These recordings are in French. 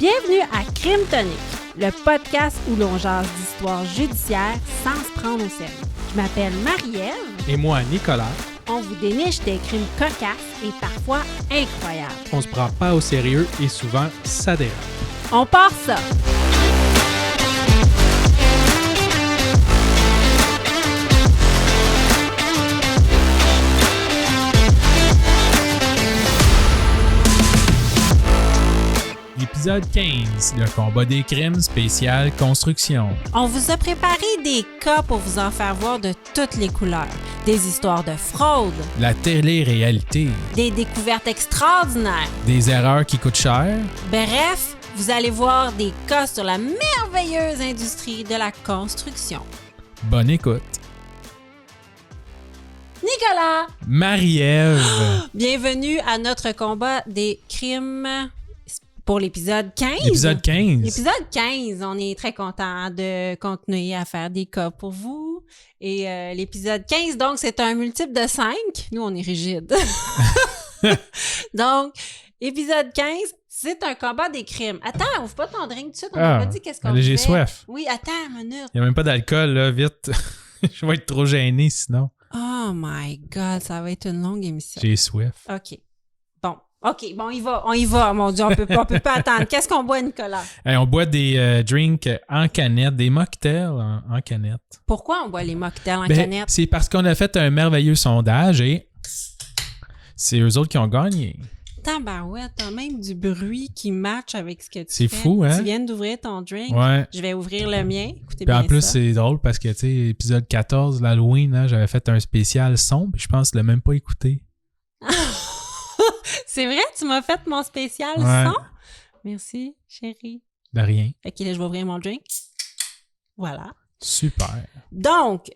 Bienvenue à Crime Tonic, le podcast où l'on jase d'histoires judiciaires sans se prendre au sérieux. Je m'appelle Marie-Ève. Et moi, Nicolas. On vous déniche des crimes cocasses et parfois incroyables. On se prend pas au sérieux et souvent, ça dérape. On part ça! Épisode 15, le combat des crimes spécial construction. On vous a préparé des cas pour vous en faire voir de toutes les couleurs. Des histoires de fraude, La télé-réalité, des découvertes extraordinaires. des erreurs qui coûtent cher. Bref, vous allez voir des cas sur la merveilleuse industrie de la construction. Bonne écoute. Nicolas! Marie-Ève. Bienvenue à notre combat des crimes pour l'épisode 15. Épisode 15. Épisode 15. On est très content de continuer à faire des cas pour vous. Et l'épisode 15, donc, c'est un multiple de 5. Nous, on est rigide. Donc, épisode 15, c'est un combat des crimes. Attends, ouvre pas ton drink tout de suite. On n'a pas dit qu'est-ce qu'on fait. J'ai soif. Oui, attends une minute. Il n'y a même pas d'alcool, là, vite. Je vais être trop gêné sinon. Oh my God, ça va être une longue émission. J'ai soif. OK. Bon, on y va, mon Dieu, on peut pas attendre. Qu'est-ce qu'on boit, Nicolas? Hey, on boit des drinks en canette, des mocktails en canette. Pourquoi on boit les mocktails en canette? C'est parce qu'on a fait un merveilleux sondage et c'est eux autres qui ont gagné. Tabarouette, t'as même du bruit qui match avec ce que tu fais. C'est fou, hein? Tu viens d'ouvrir ton drink. Ouais. Je vais ouvrir le mien. Écoutez Puis bien en plus, ça. c'est drôle parce que, tu sais, épisode 14, l'Halloween, hein, j'avais fait un spécial son, puis je pense que je l'ai même pas écouté. C'est vrai? Tu m'as fait mon spécial Ouais. son? Merci, chérie. De rien. OK, là, je vais ouvrir mon drink. Voilà. Super. Donc,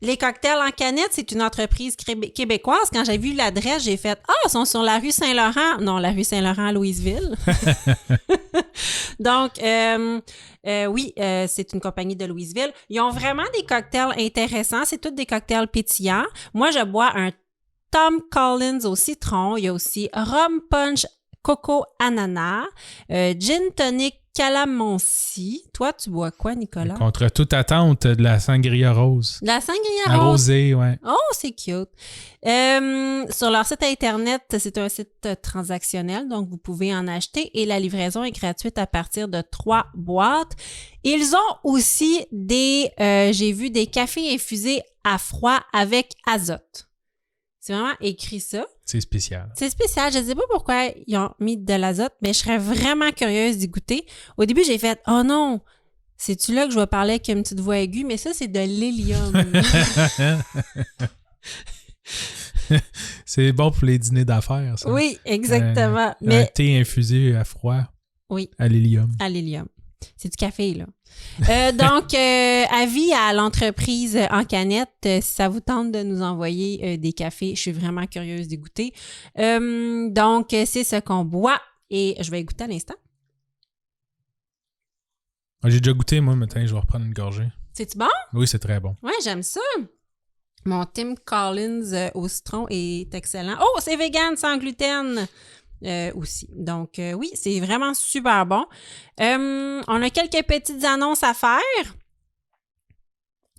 les cocktails en canette, c'est une entreprise québécoise. Quand j'ai vu l'adresse, j'ai fait « Ah, ils sont sur la rue Saint-Laurent. » Non, la rue Saint-Laurent à Louisville. Donc, oui, c'est une compagnie de Louisville. Ils ont vraiment des cocktails intéressants. C'est tous des cocktails pétillants. Moi, je bois un Tom Collins au citron. Il y a aussi Rum Punch Coco Ananas, Gin Tonic Calamansi. Toi, tu bois quoi, Nicolas? Contre toute attente, de la sangria rose. La sangria rose. Arrosée, ouais. Oh, c'est cute. Sur leur site Internet, c'est un site transactionnel, donc vous pouvez en acheter et la livraison est gratuite à partir de 3 boîtes. Ils ont aussi j'ai vu des cafés infusés à froid avec azote. C'est vraiment écrit ça. C'est spécial. C'est spécial. Je ne sais pas pourquoi ils ont mis de l'azote, mais je serais vraiment curieuse d'y goûter. Au début, j'ai fait « Oh non! C'est-tu là que je vais parler avec une petite voix aiguë? » Mais ça, c'est de l'hélium. C'est bon pour les dîners d'affaires, ça. Oui, exactement. Un thé infusé à froid. Oui. À l'hélium. À l'hélium. C'est du café, là. Donc, avis à l'entreprise en canette, si ça vous tente de nous envoyer des cafés, je suis vraiment curieuse d'y goûter. Donc, c'est ce qu'on boit et je vais y goûter à l'instant. J'ai déjà goûté, moi, maintenant, je vais reprendre une gorgée. C'est-tu bon? Oui, c'est très bon. Oui, j'aime ça. Mon Tim Collins au citron est excellent. Oh, c'est vegan, sans gluten aussi. Donc, oui, c'est vraiment super bon. On a quelques petites annonces à faire.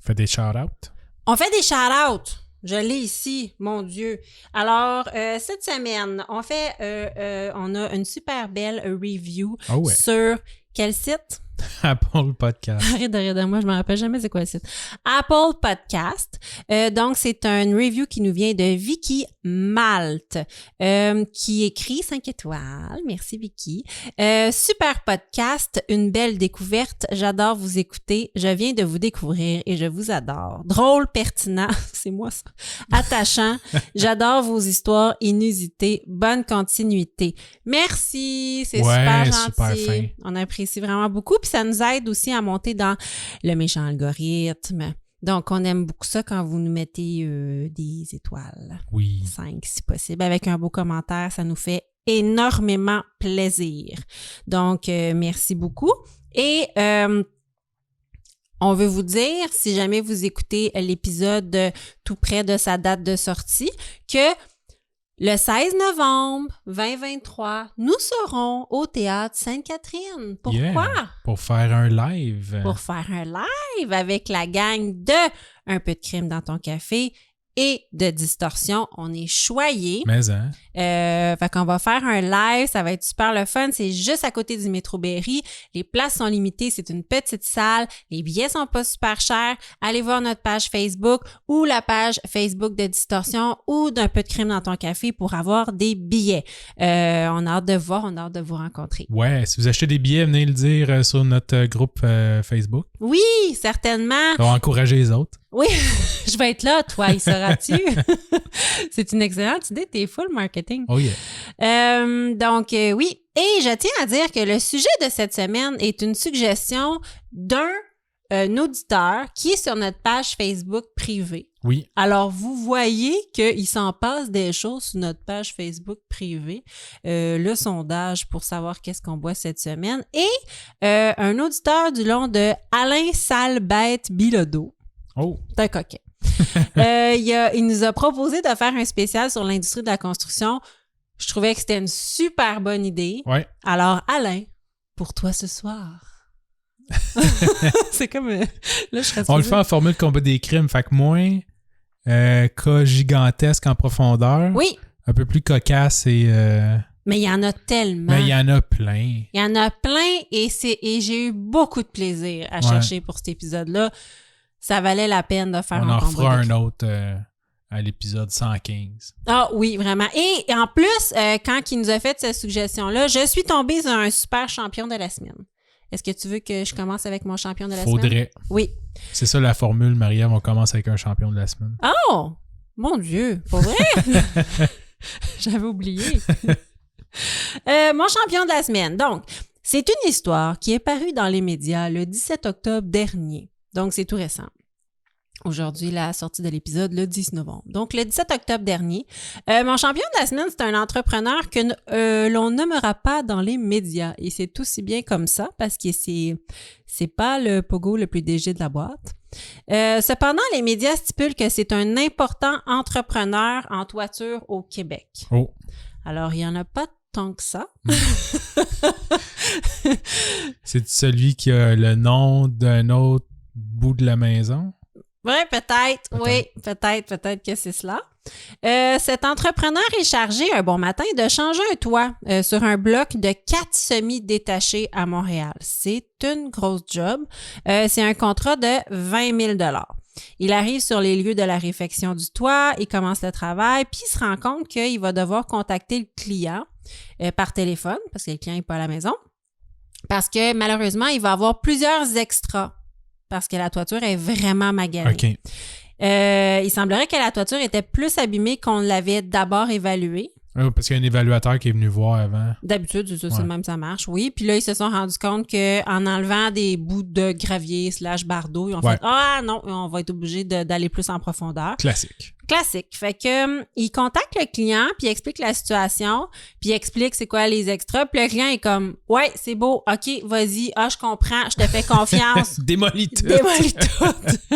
Fait des shout-outs. On fait des shout-outs. Je l'ai ici, mon Dieu. Alors, cette semaine, on a une super belle review sur quel site? Apple Podcast. Arrête de rire de moi, je me rappelle jamais c'est quoi le site. Apple Podcast. Donc, c'est une review qui nous vient de Vicky Malte, qui écrit 5 étoiles. Merci, Vicky. Super podcast, une belle découverte. J'adore vous écouter. Je viens de vous découvrir et je vous adore. Drôle, pertinent. C'est moi, ça. Attachant. J'adore vos histoires inusitées. Bonne continuité. Merci. C'est super gentil. Super fin. On apprécie vraiment beaucoup. Puis ça nous aide aussi à monter dans le méchant algorithme. Donc, on aime beaucoup ça quand vous nous mettez des étoiles. Oui. 5, si possible. Avec un beau commentaire, ça nous fait énormément plaisir. Donc, merci beaucoup. Et on veut vous dire, si jamais vous écoutez l'épisode tout près de sa date de sortie, que Le 16 novembre 2023, nous serons au Théâtre Sainte-Catherine. Pourquoi? Yeah, pour faire un live. Pour faire un live avec la gang de Un peu de crime dans ton café et de Distorsion. On est choyés. Mais hein? Fait qu'on va faire un live, ça va être super le fun. C'est juste à côté du métro Berry. Les places sont limitées, c'est une petite salle. Les billets sont pas super chers. Allez voir notre page Facebook ou la page Facebook de Distorsion ou d'Un peu de crime dans ton café pour avoir des billets. On a hâte de voir, on a hâte de vous rencontrer. Ouais, si vous achetez des billets, venez le dire sur notre groupe Facebook. Oui, certainement. On va encourager les autres. Oui, je vais être là, toi, y seras-tu? C'est une excellente idée, t'es full marketing. Oh yeah. Oui, et je tiens à dire que le sujet de cette semaine est une suggestion d'un auditeur qui est sur notre page Facebook privée. Oui. Alors, vous voyez qu'il s'en passe des choses sur notre page Facebook privée. Le sondage pour savoir qu'est-ce qu'on boit cette semaine. Et un auditeur du nom de Alain Salbête Bilodeau. Oh. C'est un coquin. Il nous a proposé de faire un spécial sur l'industrie de la construction. Je trouvais que c'était une super bonne idée. Ouais. Alors, Alain, pour toi ce soir. C'est comme... là, je serais On le fait en formule combat des crimes, fait que moins cas gigantesque en profondeur. Oui. Un peu plus cocasse et... Mais il y en a tellement. Mais il y en a plein. Il y en a plein et j'ai eu beaucoup de plaisir à chercher pour cet épisode-là. Ça valait la peine de faire On en combat fera de un crime. autre à l'épisode 115. Ah oui, vraiment. Et en plus, quand il nous a fait cette suggestion-là, je suis tombée sur un super champion de la semaine. Est-ce que tu veux que je commence avec mon champion de la semaine? Faudrait. Oui. C'est ça la formule, Marie-Ève. On commence avec un champion de la semaine. Oh! Mon Dieu! Pour vrai? J'avais oublié. Mon champion de la semaine. Donc, c'est une histoire qui est parue dans les médias le 17 octobre dernier. Donc, c'est tout récent. Aujourd'hui, la sortie de l'épisode, le 10 novembre. Donc, le 17 octobre dernier, mon champion de la semaine, c'est un entrepreneur que l'on nommera pas dans les médias. Et c'est aussi bien comme ça, parce que c'est pas le pogo le plus léger de la boîte. Cependant, les médias stipulent que c'est un important entrepreneur en toiture au Québec. Oh. Alors, il y en a pas tant que ça. C'est celui qui a le nom d'un autre bout de la maison? Oui, peut-être. Oui, peut-être que c'est cela. Cet entrepreneur est chargé un bon matin de changer un toit sur un bloc de 4 semi-détachés à Montréal. C'est une grosse job. C'est un contrat de 20 000 $. Il arrive sur les lieux de la réfection du toit, il commence le travail, puis il se rend compte qu'il va devoir contacter le client par téléphone, parce que le client n'est pas à la maison, parce que malheureusement, il va avoir plusieurs extras. Parce que la toiture est vraiment maganée. OK. Il semblerait que la toiture était plus abîmée qu'on l'avait d'abord évaluée. Parce qu'il y a un évaluateur qui est venu voir avant. D'habitude, c'est ça, c'est le même, ça marche, oui. Puis là, ils se sont rendus compte qu'en enlevant des bouts de gravier / bardeau, ils ont fait « Ah non, on va être obligé d'aller plus en profondeur. » Classique. Fait que il contacte le client, puis il explique la situation, puis il explique c'est quoi les extras, puis le client est comme « Ouais, c'est beau, OK, vas-y, je comprends, je te fais confiance. » Démolis tout. Démolis tout.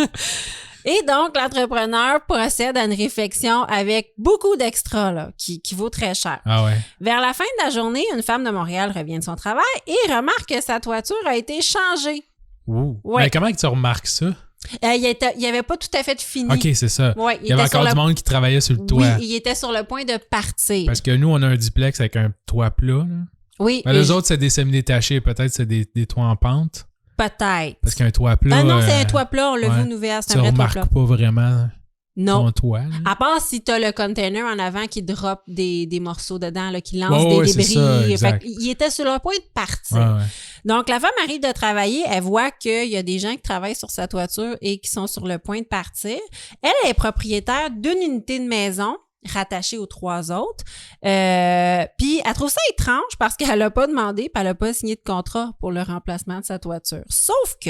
Et donc, l'entrepreneur procède à une réflexion avec beaucoup d'extras là, qui vaut très cher. Ah ouais. Vers la fin de la journée, une femme de Montréal revient de son travail et remarque que sa toiture a été changée. Ouh. Ouais. Mais comment tu remarques ça? Il avait pas tout à fait fini. OK, c'est ça. Ouais, il y avait encore du monde qui travaillait sur le toit. Oui, il était sur le point de partir. Parce que nous, on a un duplex avec un toit plat. Là. Oui. Mais les autres, c'est des semi-détachés. Peut-être c'est des toits en pente. Peut-être. Parce qu'un toit plat... non, c'est un toit plat. On l'a vu, nous, c'est un vrai toit plat. Tu remarques pas vraiment ton toit. Là. À part si t'as le container en avant qui drop des morceaux dedans, là, qui lance des débris. Ça, exact. Il était sur le point de partir. Ouais. Donc, la femme arrive de travailler, elle voit qu'il y a des gens qui travaillent sur sa toiture et qui sont sur le point de partir. Elle est propriétaire d'une unité de maison rattachée aux 3 autres. Puis, elle trouve ça étrange parce qu'elle n'a pas demandé puis elle n'a pas signé de contrat pour le remplacement de sa toiture. Sauf que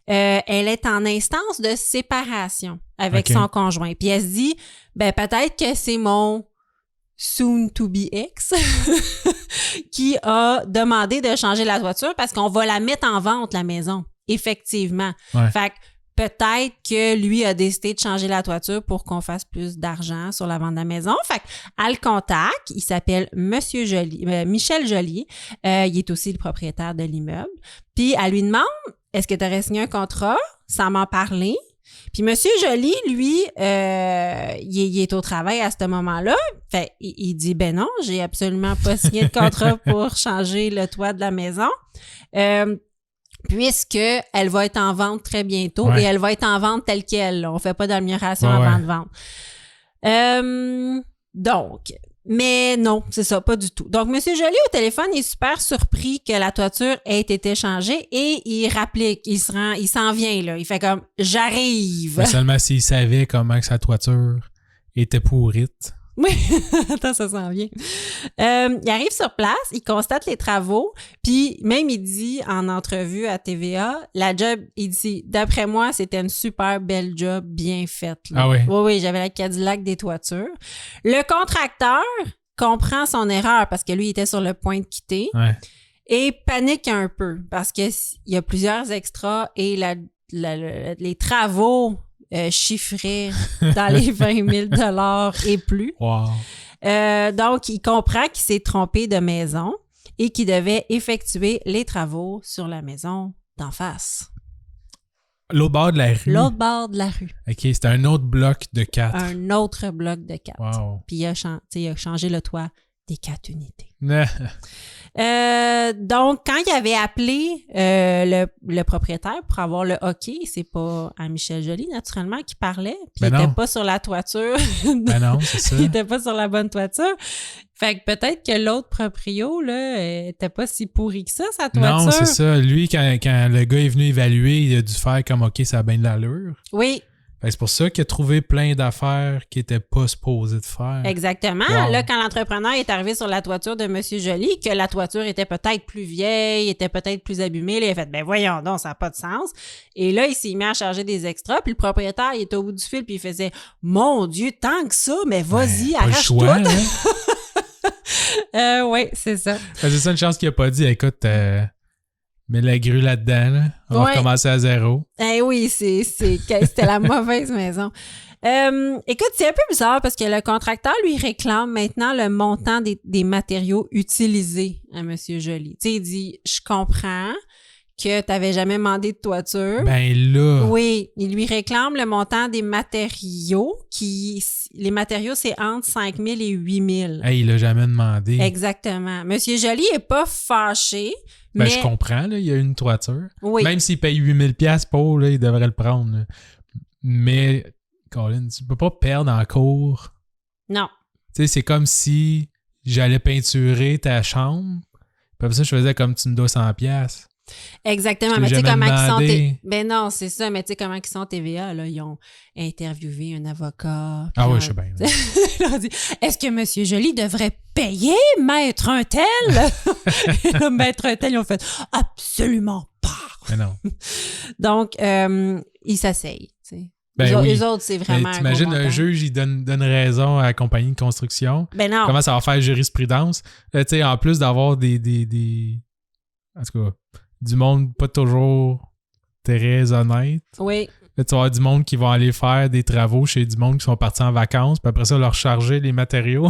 elle est en instance de séparation avec son conjoint. Puis, elle se dit, peut-être que c'est mon soon-to-be ex qui a demandé de changer la toiture parce qu'on va la mettre en vente, la maison. Effectivement. Ouais. Fait que peut-être que lui a décidé de changer la toiture pour qu'on fasse plus d'argent sur la vente de la maison. Fait qu'elle le contacte. Il s'appelle Monsieur Joly, Michel Joly. Il est aussi le propriétaire de l'immeuble. Puis elle lui demande, est-ce que tu aurais signé un contrat sans m'en parler? Puis Monsieur Joly, lui, il est au travail à ce moment-là. Fait, il dit, ben non, j'ai absolument pas signé de contrat pour changer le toit de la maison. Puisque elle va être en vente très bientôt et elle va être en vente telle qu'elle. On fait pas d'amélioration avant de vendre. Donc, mais non, c'est ça, pas du tout. Donc, M. Joly, au téléphone, il est super surpris que la toiture ait été changée et il rapplique, il s'en vient, là. Il fait comme, j'arrive. Mais seulement s'il savait comment que sa toiture était pourrite. Oui, attends, ça s'en vient. Il arrive sur place, il constate les travaux, puis même il dit en entrevue à TVA, la job, il dit, d'après moi, c'était une super belle job bien faite. Là. Ah oui? Oui, j'avais la Cadillac des toitures. Le contracteur comprend son erreur parce que lui, il était sur le point de quitter et panique un peu parce qu'il y a plusieurs extras et les travaux chiffré dans les 20 000 $ et plus. Wow. Donc, il comprend qu'il s'est trompé de maison et qu'il devait effectuer les travaux sur la maison d'en face. L'autre bord de la rue? L'autre bord de la rue. OK, c'était un autre bloc de 4. Un autre bloc de 4. Wow. Puis il a changé le toit des 4 unités. Donc, quand il avait appelé le propriétaire pour avoir le OK, c'est pas à Michel Joly, naturellement, qui parlait. Puis il n'était pas sur la toiture. Ben non, c'est ça. Il n'était pas sur la bonne toiture. Fait que peut-être que l'autre proprio, là, était pas si pourri que ça, sa toiture. Non, c'est ça. Lui, quand le gars est venu évaluer, il a dû faire comme OK, ça a bien de l'allure. Oui. Fait que c'est pour ça qu'il a trouvé plein d'affaires qu'il n'était pas supposé de faire. Exactement. Wow. Là, quand l'entrepreneur est arrivé sur la toiture de M. Joly, que la toiture était peut-être plus vieille, était peut-être plus abîmée, là, il a fait « Ben voyons donc, ça n'a pas de sens. » Et là, il s'est mis à charger des extras, puis le propriétaire, il était au bout du fil, puis il faisait « Mon Dieu, tant que ça, mais vas-y, arrache tout! » Oui, c'est ça. C'est ça une chance qu'il n'a pas dit « Écoute, mets la grue là-dedans, là. On va recommencer à zéro. » Oui, c'était la mauvaise maison. Écoute, c'est un peu bizarre parce que le contracteur lui réclame maintenant le montant des matériaux utilisés à M. Joly. Tu sais, il dit, je comprends que tu n'avais jamais demandé de toiture. Ben là. Oui, il lui réclame le montant des matériaux les matériaux, c'est entre 5 000 et 8 000. Hey, il l'a jamais demandé. Exactement. M. Joly n'est pas fâché. Ben, mais... je comprends, là, il y a une toiture. Oui. Même s'il paye 8 000 $ pour, là, il devrait le prendre. Là. Mais, Colin, tu peux pas perdre en cours. Non. Tu sais, c'est comme si j'allais peinturer ta chambre. Puis après ça, je faisais comme tu me dois 100 $. Exactement. Mais tu sais comment ils sont... Ben non, c'est ça. Mais tu sais comment ils sont TVA, là. Ils ont interviewé un avocat. Ah oui, je sais bien. Ils ont dit, est-ce que M. Joly devrait payer Maître un tel? Et là, Maître un tel, ils ont fait, absolument pas. Mais non. Donc, ils s'asseyent, tu sais. Ben les autres, c'est vraiment t'imagines un juge, il donne raison à la compagnie de construction. Ben non. Comment ça va faire jurisprudence? Tu sais, en plus d'avoir des... En tout cas, du monde pas toujours très honnête. Oui. Là, tu vas avoir du monde qui va aller faire des travaux chez du monde qui sont partis en vacances, puis après ça, leur charger les matériaux.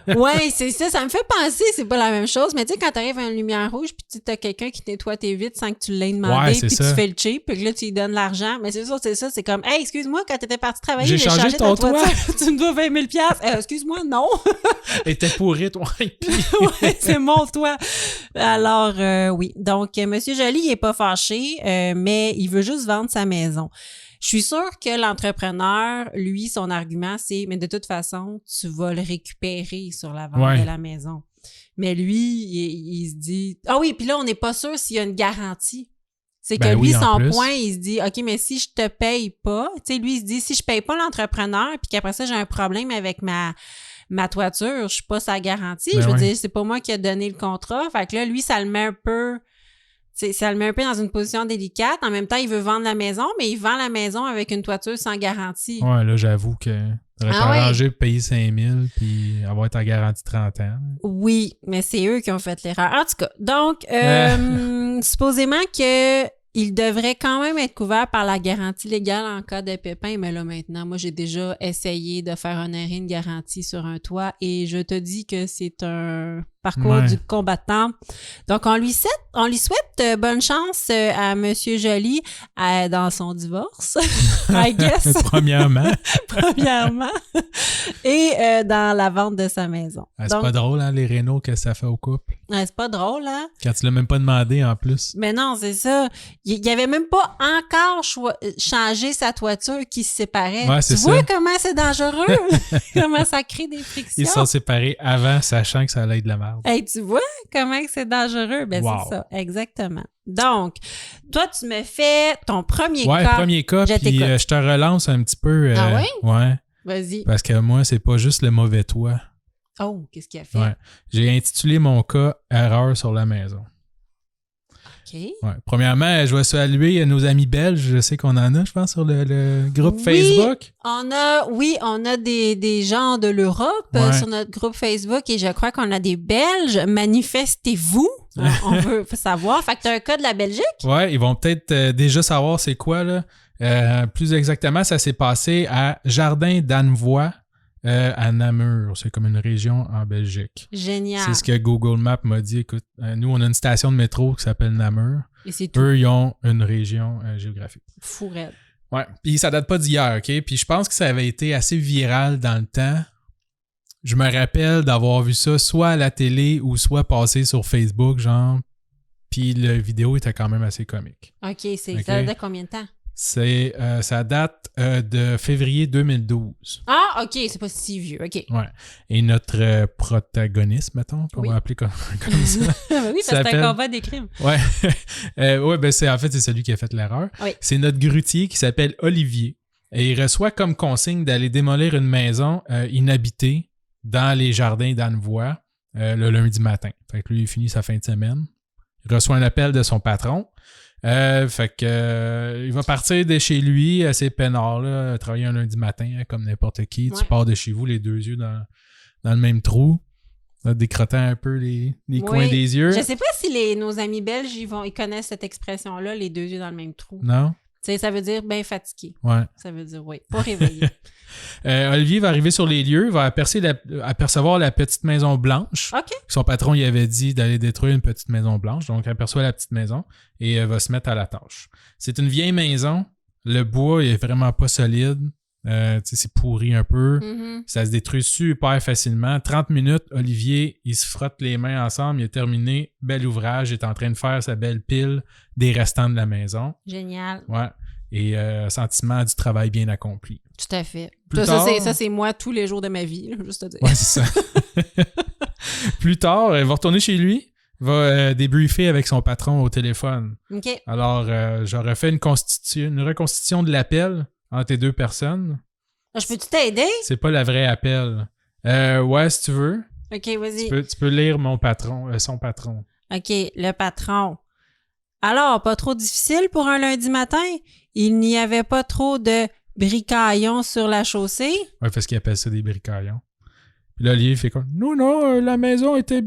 Oui, c'est ça. Ça me fait penser, c'est pas la même chose, mais tu sais, quand t'arrives à une lumière rouge, puis tu as quelqu'un qui nettoie tes vitres sans que tu l'aies demandé, puis tu fais le cheap, puis là, tu lui donnes l'argent. Mais c'est sûr, c'est ça. C'est comme, hey, excuse-moi, quand t'étais parti travailler, j'ai changé ton toit. Tu me dois 20 000 $. Excuse-moi, non. Et t'es pourri, toi. Ouais, c'est mon toit. Alors, oui. Donc, M. Joly, il est pas fâché, mais il veut juste vendre sa maison. Je suis sûre que l'entrepreneur, lui, son argument, c'est « Mais de toute façon, tu vas le récupérer sur la vente de la maison. » Mais lui, il se dit... Ah oui, puis là, on n'est pas sûr s'il y a une garantie. C'est que lui, son point, il se dit « OK, mais si je te paye pas... » Tu sais, lui, il se dit « Si je paye pas l'entrepreneur, puis qu'après ça, j'ai un problème avec ma toiture, je suis pas sa garantie. Je veux dire, c'est pas moi qui ai donné le contrat. » Fait que là, lui, ça le met un peu... ça le met un peu dans une position délicate. En même temps, il veut vendre la maison, mais il vend la maison avec une toiture sans garantie. Ouais, là, j'avoue que t'aurais pas arrangé pour payer 5 000 puis avoir ta garantie 30 ans. Oui, mais c'est eux qui ont fait l'erreur. En tout cas, donc, supposément que il devrait quand même être couvert par la garantie légale en cas de pépin, mais là maintenant, moi j'ai déjà essayé de faire honorer une garantie sur un toit et je te dis que c'est un parcours du combattant. Donc on lui souhaite bonne chance à Monsieur Joly dans son divorce, I guess. Premièrement. Et dans la vente de sa maison. C'est pas drôle, hein, les rénaux que ça fait au couple. C'est pas drôle, hein? Quand tu l'as même pas demandé en plus. Mais non, c'est ça. Il avait même pas encore changé sa toiture qui se séparait. Ouais, tu vois comment c'est dangereux? Comment ça crée des frictions? Ils sont séparés avant, sachant que ça allait être de la merde. Hey, tu vois comment c'est dangereux? Ben, wow. c'est ça, exactement. Donc, toi, tu me fais ton premier cas. Ouais, premier cas, puis je te relance un petit peu. Ah oui? Ouais. Vas-y. Parce que moi, c'est pas juste le mauvais toit. Oh, qu'est-ce qu'il a fait? Ouais. J'ai intitulé mon cas « Erreur sur la maison ». OK. Ouais. Premièrement, je vais saluer nos amis belges. Je sais qu'on en a, je pense, sur le groupe Facebook. On a des gens de l'Europe sur notre groupe Facebook et je crois qu'on a des Belges. Manifestez-vous. On veut savoir. Fait que tu as un cas de la Belgique? Ouais, ils vont peut-être déjà savoir c'est quoi, là. Plus exactement, ça s'est passé à Jardin d'Annevoie, à Namur. C'est comme une région en Belgique. Génial. C'est ce que Google Maps m'a dit. Écoute, nous, on a une station de métro qui s'appelle Namur. Et c'est tout. Eux, ils ont une région géographique. Fou raide. Ouais. Puis ça date pas d'hier, OK? Puis je pense que ça avait été assez viral dans le temps. Je me rappelle d'avoir vu ça soit à la télé ou soit passé sur Facebook, genre. Puis la vidéo était quand même assez comique. OK. Ça date de combien de temps? Ça date de février 2012. Ah, OK, c'est pas si vieux, OK. Ouais. Et notre protagoniste, mettons, qu'on va appeler comme ça. Oui, parce que c'est un combat des crimes. Ouais. Ouais, ben c'est celui qui a fait l'erreur. Oui. C'est notre grutier qui s'appelle Olivier. Et il reçoit comme consigne d'aller démolir une maison inhabitée dans les jardins d'Annevoie le lundi matin. Fait que lui, il finit sa fin de semaine. Il reçoit un appel de son patron. Fait que il va partir de chez lui assez peinard, là, travailler un lundi matin, hein, comme n'importe qui. Ouais. Tu pars de chez vous, les deux yeux dans le même trou, là, décrottant un peu les coins des yeux. Je sais pas si nos amis belges ils connaissent cette expression-là, les deux yeux dans le même trou. Non? Tu sais, ça veut dire bien fatigué. Ouais. Ça veut dire, oui, pas réveillé. Olivier va arriver sur les lieux, va apercevoir la petite maison blanche. OK. Son patron lui avait dit d'aller détruire une petite maison blanche, donc il aperçoit la petite maison et va se mettre à la tâche. C'est une vieille maison, le bois est vraiment pas solide, c'est pourri un peu, ça se détruit super facilement. 30 minutes, Olivier, il se frotte les mains ensemble, il a terminé, bel ouvrage, il est en train de faire sa belle pile des restants de la maison. Génial. Ouais. Et sentiment du travail bien accompli. Tout à fait. Ça, c'est moi tous les jours de ma vie, là, juste à dire. Ouais, c'est ça. Plus tard, il va retourner chez lui, va débriefer avec son patron au téléphone. OK. Alors, j'aurais fait une reconstitution de l'appel entre les deux personnes. Je peux-tu t'aider? C'est pas le vrai appel. Ouais, si tu veux. OK, vas-y. Tu peux lire son patron. OK, le patron. Alors, pas trop difficile pour un lundi matin? Il n'y avait pas trop de bricaillons sur la chaussée? Oui, parce qu'il appelle ça des bricaillons. Puis là, Olivier fait quoi? Non, la maison était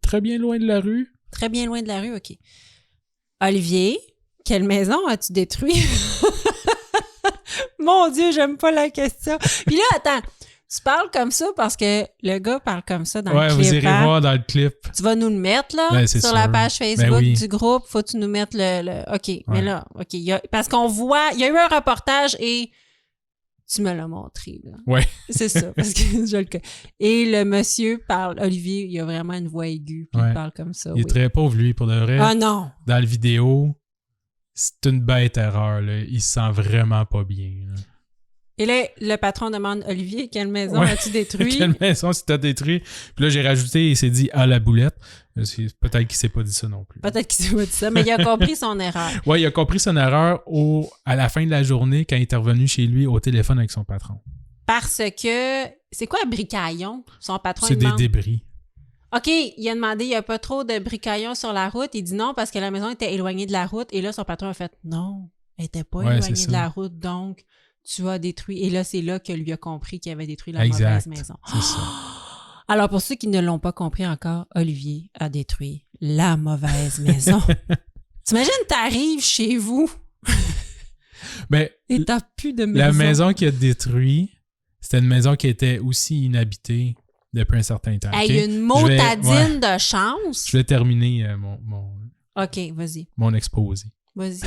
très bien loin de la rue. Très bien loin de la rue, OK. Olivier, quelle maison as-tu détruit? Mon Dieu, j'aime pas la question. Puis là, attends, tu parles comme ça parce que le gars parle comme ça dans le clip. Ouais, vous irez voir dans le clip. Tu vas nous le mettre, là, sur la page Facebook du groupe. Faut que tu nous mettes le... OK, ouais. Mais là, OK. Parce qu'on voit... Il y a eu un reportage et tu me l'as montré, là. Ouais. C'est ça, parce que je le... Et le monsieur parle... Olivier, il a vraiment une voix aiguë, puis il parle comme ça. Il est très pauvre, lui, pour de vrai. Ah non! Dans la vidéo, c'est une bête erreur, là. Il se sent vraiment pas bien, là. Et là, le patron demande, Olivier, quelle maison as-tu détruit? Quelle maison si t'as détruit? Puis là, j'ai rajouté, il s'est dit à la boulette. Peut-être qu'il s'est pas dit ça non plus. Peut-être qu'il s'est pas dit ça, mais il a compris son erreur. Oui, il a compris son erreur à la fin de la journée quand il est revenu chez lui au téléphone avec son patron. Parce que, c'est quoi un bricaillon? Son patron, c'est des débris. OK, il a demandé, il n'y a pas trop de bricaillons sur la route. Il dit non parce que la maison était éloignée de la route. Et là, son patron a fait non, elle n'était pas éloignée de la route, donc tu as détruit. Et là, c'est là que lui a compris qu'il avait détruit la mauvaise maison. C'est ça. Alors, pour ceux qui ne l'ont pas compris encore, Olivier a détruit la mauvaise maison. T'imagines, t'arrives chez vous Ben, et t'as plus de maison. la maison qui a détruit, c'était une maison qui était aussi inhabitée depuis un certain temps. Hey, OK? une motadine de chance. Je vais terminer OK, vas-y. mon exposé. Vas-y.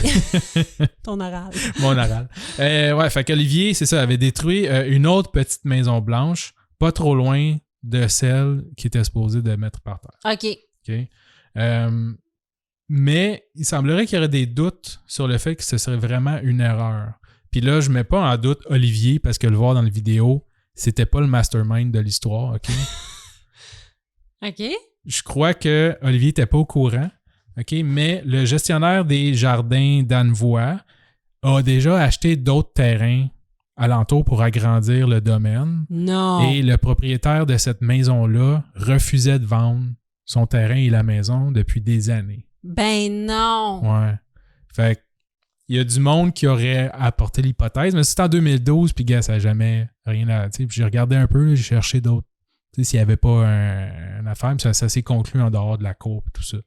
Ton oral. Mon oral. Ouais, fait qu'Olivier, c'est ça, avait détruit une autre petite maison blanche, pas trop loin de celle qui était supposée de mettre par terre. OK. OK? Mais il semblerait qu'il y aurait des doutes sur le fait que ce serait vraiment une erreur. Puis là, je mets pas en doute Olivier parce que le voir dans la vidéo, c'était pas le mastermind de l'histoire, OK? OK. Je crois que Olivier était pas au courant, OK? Mais le gestionnaire des jardins d'Annevoie a déjà acheté d'autres terrains alentour pour agrandir le domaine. Non. Et le propriétaire de cette maison-là refusait de vendre son terrain et la maison depuis des années. Ben non. Ouais. Fait que il y a du monde qui aurait apporté l'hypothèse, mais c'est en 2012, puis gars, ça n'a jamais rien à... Tu sais, j'ai regardé un peu, j'ai cherché d'autres. Tu sais, s'il n'y avait pas une affaire, puis ça s'est conclu en dehors de la cour et tout ça.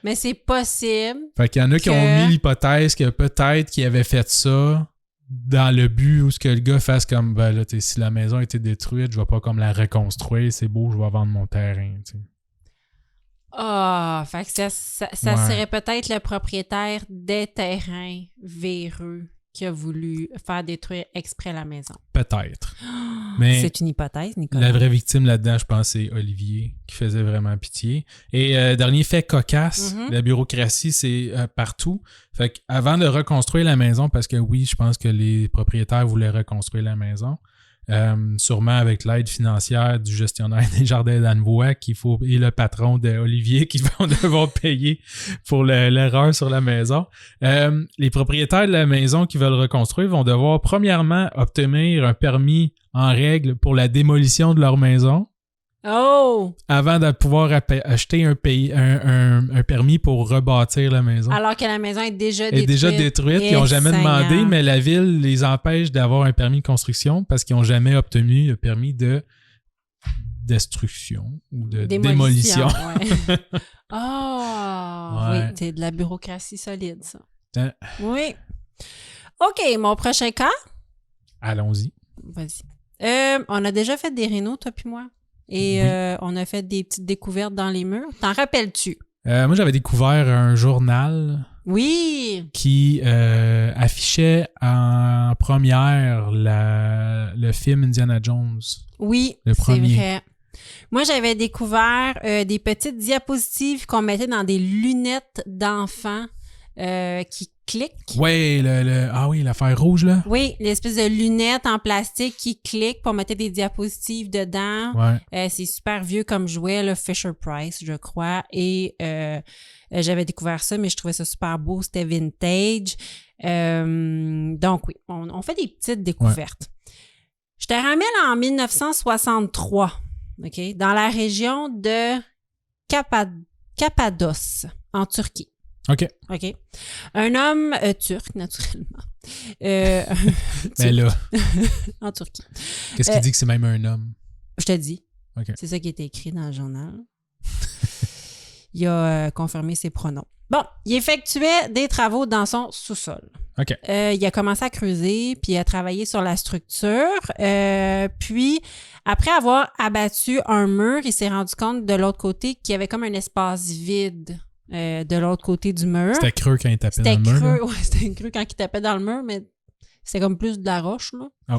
Mais c'est possible. Fait qu'il y en a qui ont mis l'hypothèse que peut-être qu'il avait fait ça dans le but où ce que le gars fasse comme, ben là, si la maison a été détruite, je vais pas comme la reconstruire, c'est beau, je vais vendre mon terrain, tu sais. Ah, fait que ça Ouais. serait peut-être le propriétaire des terrains véreux qui a voulu faire détruire exprès la maison. Peut-être. Mais c'est une hypothèse, Nicolas. la vraie victime là-dedans, je pense, c'est Olivier, qui faisait vraiment pitié. Et dernier fait cocasse, la bureaucratie, c'est partout. Fait qu'avant de reconstruire la maison, parce que oui, je pense que les propriétaires voulaient reconstruire la maison, sûrement avec l'aide financière du gestionnaire des jardins d'Annevoie et le patron d'Olivier qui vont devoir payer pour l'erreur sur la maison. Les propriétaires de la maison qui veulent reconstruire vont devoir premièrement obtenir un permis en règle pour la démolition de leur maison. Oh! Avant de pouvoir acheter un permis pour rebâtir la maison. Alors que la maison est déjà Elle est déjà détruite. Ils n'ont jamais demandé, mais la ville les empêche d'avoir un permis de construction parce qu'ils n'ont jamais obtenu le permis de destruction ou de démolition. Ouais. Oh! Ouais. Oui, c'est de la bureaucratie solide, ça. Hein? Oui. OK, mon prochain cas? Allons-y. Vas-y. On a déjà fait des rénaux, toi puis moi. Et Oui. On a fait des petites découvertes dans les murs. T'en rappelles-tu? Moi, j'avais découvert un journal Oui! qui affichait en première le film Indiana Jones. Oui, Le c'est premier. vrai. Moi, j'avais découvert des petites diapositives qu'on mettait dans des lunettes d'enfants qui cliquent. Ouais, ah oui, l'affaire rouge, là. Oui, l'espèce de lunettes en plastique qui cliquent pour mettre des diapositives dedans. Ouais. C'est super vieux comme jouet, là, Fisher-Price, je crois. Et j'avais découvert ça, mais je trouvais ça super beau. C'était vintage. Donc oui, on fait des petites découvertes. Je te ramène en 1963, OK, dans la région de Cappadoce, en Turquie. OK. OK. Un homme turc, naturellement. Mais là, en Turquie. qu'est-ce qui dit que c'est même un homme? Je te dis. OK. C'est ça qui était écrit dans le journal. Il a confirmé ses pronoms. Bon, il effectuait des travaux dans son sous-sol. OK. Il a commencé à creuser, puis à travailler sur la structure. Puis, après avoir abattu un mur, il s'est rendu compte de l'autre côté qu'il y avait comme un espace vide de l'autre côté du mur. C'était creux quand il tapait dans le mur. Creux, ouais, c'était creux quand il tapait dans le mur, mais c'était comme plus de la roche, là. Oh.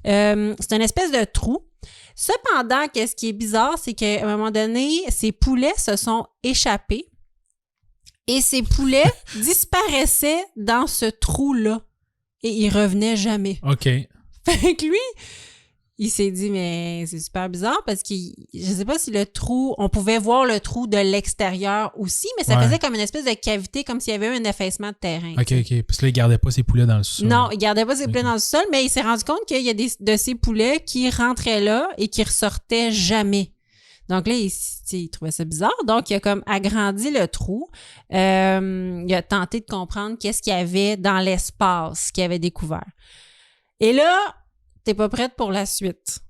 C'est une espèce de trou. Cependant, qu'est-ce qui est bizarre, c'est qu'à un moment donné, ces poulets se sont échappés et ces poulets disparaissaient dans ce trou-là et ils revenaient jamais. OK. Fait que lui, il s'est dit, mais c'est super bizarre parce que je sais pas si le trou, on pouvait voir le trou de l'extérieur aussi, mais ça faisait comme une espèce de cavité, comme s'il y avait eu un effacement de terrain. OK. Parce que là, il gardait pas ses poulets dans le sous-sol. Non, il gardait pas ses poulets dans le sol, mais il s'est rendu compte qu'il y a de ces poulets qui rentraient là et qui ressortaient jamais. Donc là, il trouvait ça bizarre. Donc, il a comme agrandi le trou. Il a tenté de comprendre qu'est-ce qu'il y avait dans l'espace qu'il avait découvert. Et là, t'es pas prête pour la suite.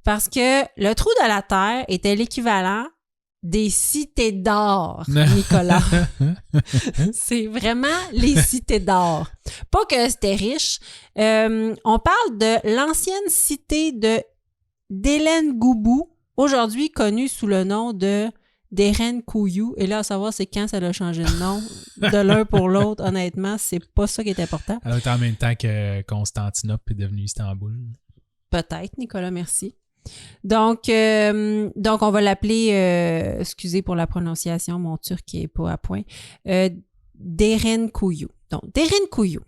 Parce que le trou de la Terre était l'équivalent des cités d'or, Nicolas. C'est vraiment les cités d'or. Pas que c'était riche. On parle de l'ancienne cité d'Hélène Goubou, aujourd'hui connue sous le nom d'Eren-Kouyu. Et là, à savoir, c'est quand ça a changé de nom de l'un pour l'autre. Honnêtement, c'est pas ça qui est important. Alors, en même temps que Constantinople est devenue Istanbul. Peut-être, Nicolas, merci. Donc on va l'appeler, excusez pour la prononciation, mon turc est pas à point, Derinkuyu. Donc, Derinkuyu.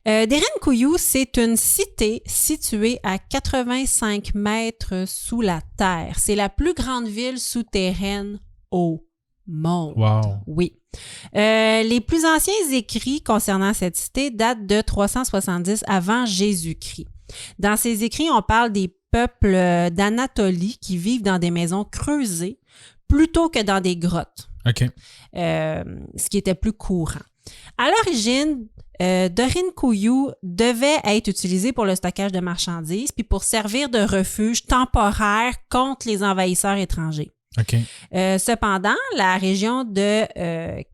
Derinkuyu, c'est une cité située à 85 mètres sous la terre. C'est la plus grande ville souterraine au monde. Wow. Oui. Les plus anciens écrits concernant cette cité datent de 370 avant Jésus-Christ. Dans ces écrits, on parle des peuples d'Anatolie qui vivent dans des maisons creusées plutôt que dans des grottes. OK. Ce qui était plus courant. À l'origine, Derinkuyu devait être utilisé pour le stockage de marchandises puis pour servir de refuge temporaire contre les envahisseurs étrangers. OK. Cependant, la région de